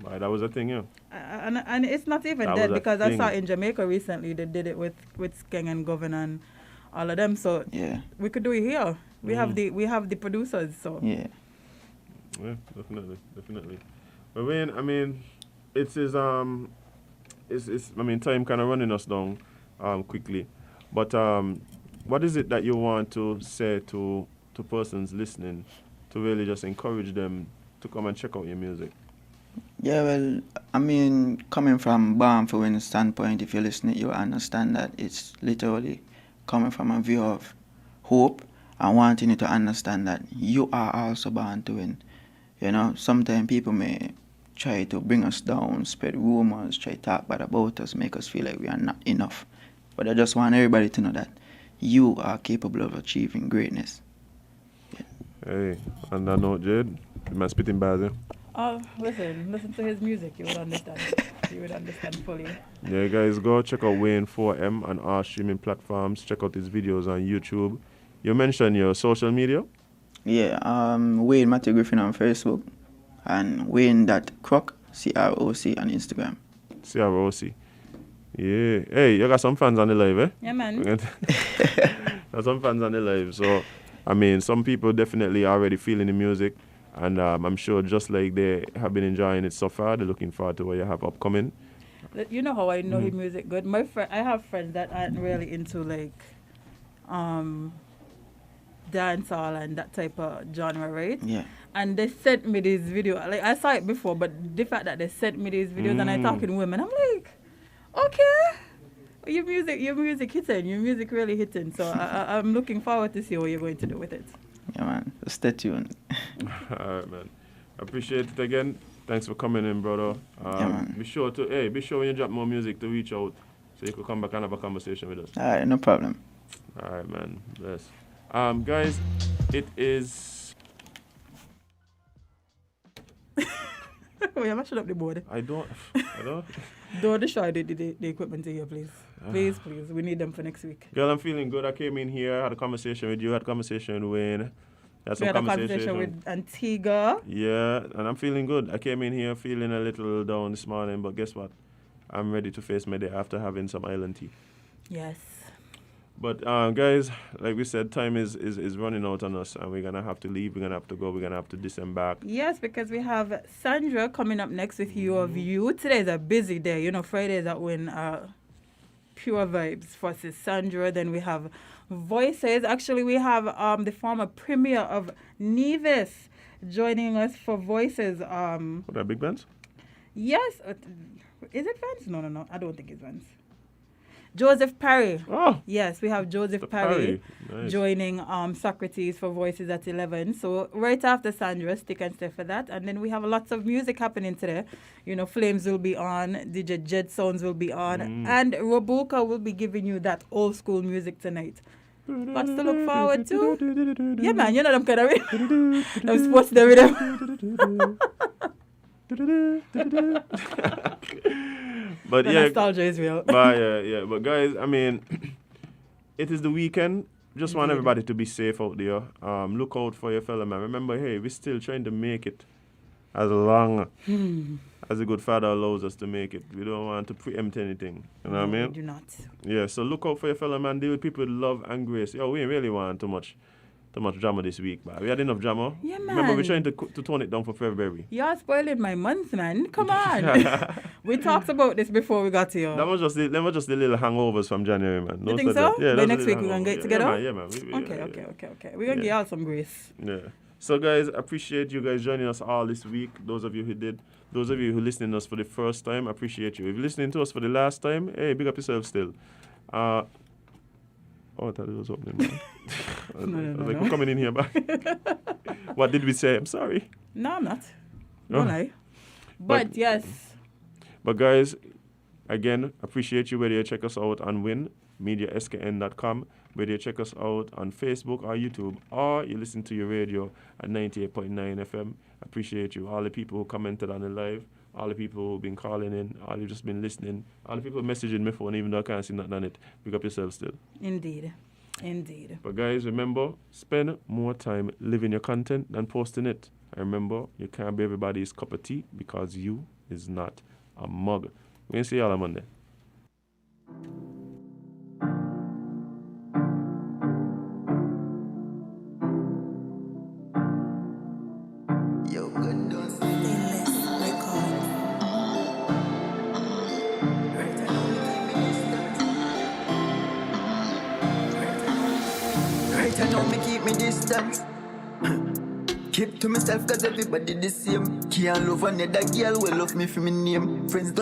Right, that was a thing, yeah. And it's not even That dead was a because I thing. saw in Jamaica recently they did it with Skeng and Govern and all of them. So Yeah. we could do it here. We have the producers. So Yeah. Yeah, definitely. But Wayne, I mean, it's time kind of running us down quickly. But what is it that you want to say to persons listening to really just encourage them to come and check out your music? Yeah, well, I mean, coming from Born for Win standpoint, if you listen, you understand that it's literally coming from a view of hope and wanting you to understand that you are also born to win. You know, sometimes people may try to bring us down, spread rumors, try to talk bad about us, make us feel like we are not enough. But I just want everybody to know that you are capable of achieving greatness. Hey, on that note, Jade, the man spitting bars, yeah? Oh, listen to his music. You would understand. You would understand fully. Yeah, guys, go check out Wayne 4M on all streaming platforms. Check out his videos on YouTube. You mentioned your social media? Yeah, Wayne Matthew Griffin on Facebook and Wayne.Croc, CROC on Instagram. CROC. Yeah. Hey, you got some fans on the live, eh? Yeah, man. There's some fans on the live. So, I mean, some people definitely already feeling the music. And I'm sure just like they have been enjoying it so far, they're looking forward to what you have upcoming. You know how I know his music good? I have friends that aren't really into like dancehall and that type of genre, right? Yeah. And they sent me this video. Like I saw it before, but the fact that they sent me these videos and I talking to women, I'm like, okay, your music hitting, your music really hitting. So I'm looking forward to see what you're going to do with it. Yeah, man. Stay tuned. All right, man. Appreciate it again. Thanks for coming in, brother. Yeah, man. Be sure when you drop more music to reach out so you could come back and have a conversation with us. All right, no problem. All right, man. Bless. Guys, it is. Oh, yeah, mashing up the board. I don't. Don't destroy the equipment here, please. Please. We need them for next week. Girl, I'm feeling good. I came in here, had a conversation with you, had a conversation with Wayne. We had a conversation with Antigua. Yeah, and I'm feeling good. I came in here feeling a little down this morning, but guess what? I'm ready to face my day after having some island tea. Yes. But guys, like we said, time is running out on us, and we're gonna have to leave. We're gonna have to go. We're gonna have to disembark. Yes, because we have Sandra coming up next with Your View. Today is a busy day. You know, Fridays are when Pure Vibes versus Sandra. Then we have Voices. Actually, we have the former premier of Nevis joining us for Voices. What are big bands? Yes. Is it Vance? No. I don't think it's Vance. Joseph Parry. Oh. Yes, we have Joseph Parry Nice. joining Socrates for Voices at 11. So right after Sandra, stick and stay for that. And then we have lots of music happening today. You know, Flames will be on, DJ Jed Sounds will be on, and Robuka will be giving you that old school music tonight. Lots to look forward to. Yeah, man, you know them kind of them sports there with them. But The yeah, nostalgia is real. but guys, I mean, it is the weekend. Just want everybody to be safe out there. Look out for your fellow man. Remember, hey, we're still trying to make it as long as the good Father allows us to make it. We don't want to preempt anything. You know what I mean? We do not. Yeah, so look out for your fellow man. Deal with people with love and grace. Yo, we ain't really want too much drama this week, but we had enough drama. Yeah, Remember, we're man. trying to tone it down for February. You're spoiling my month, man. Come on. We talked about this before we got here. That was just the little hangovers from January, man. You think so? Yeah, By that's next the week we're going to get together? Yeah, man. Okay. We're going to give y'all some grace. Yeah. So, guys, appreciate you guys joining us all this week. Those of you who did. Those of you who listening to us for the first time, appreciate you. If you're listening to us for the last time, hey, big up yourself still. I thought it was opening, man. I was like, we're coming in here back. What did we say? I'm sorry. No, I'm not. Oh. Don't lie. But yes. But guys, again, appreciate you whether you check us out on winmediaskn.com, whether you check us out on Facebook or YouTube, or you listen to your radio at 98.9 FM. Appreciate you. All the people who commented on the live, all the people who've been calling in, all you've just been listening, all the people messaging me phone, even though I can't see nothing on it. Pick up yourself still. Indeed. But guys, remember, spend more time living your content than posting it. And remember, you can't be everybody's cup of tea because you is not a mug. We're going to see y'all on Monday. Yo, good done. tell know me keep me distance. Keep to myself cause everybody the same. Can't love another girl will love me for my name. Friends don't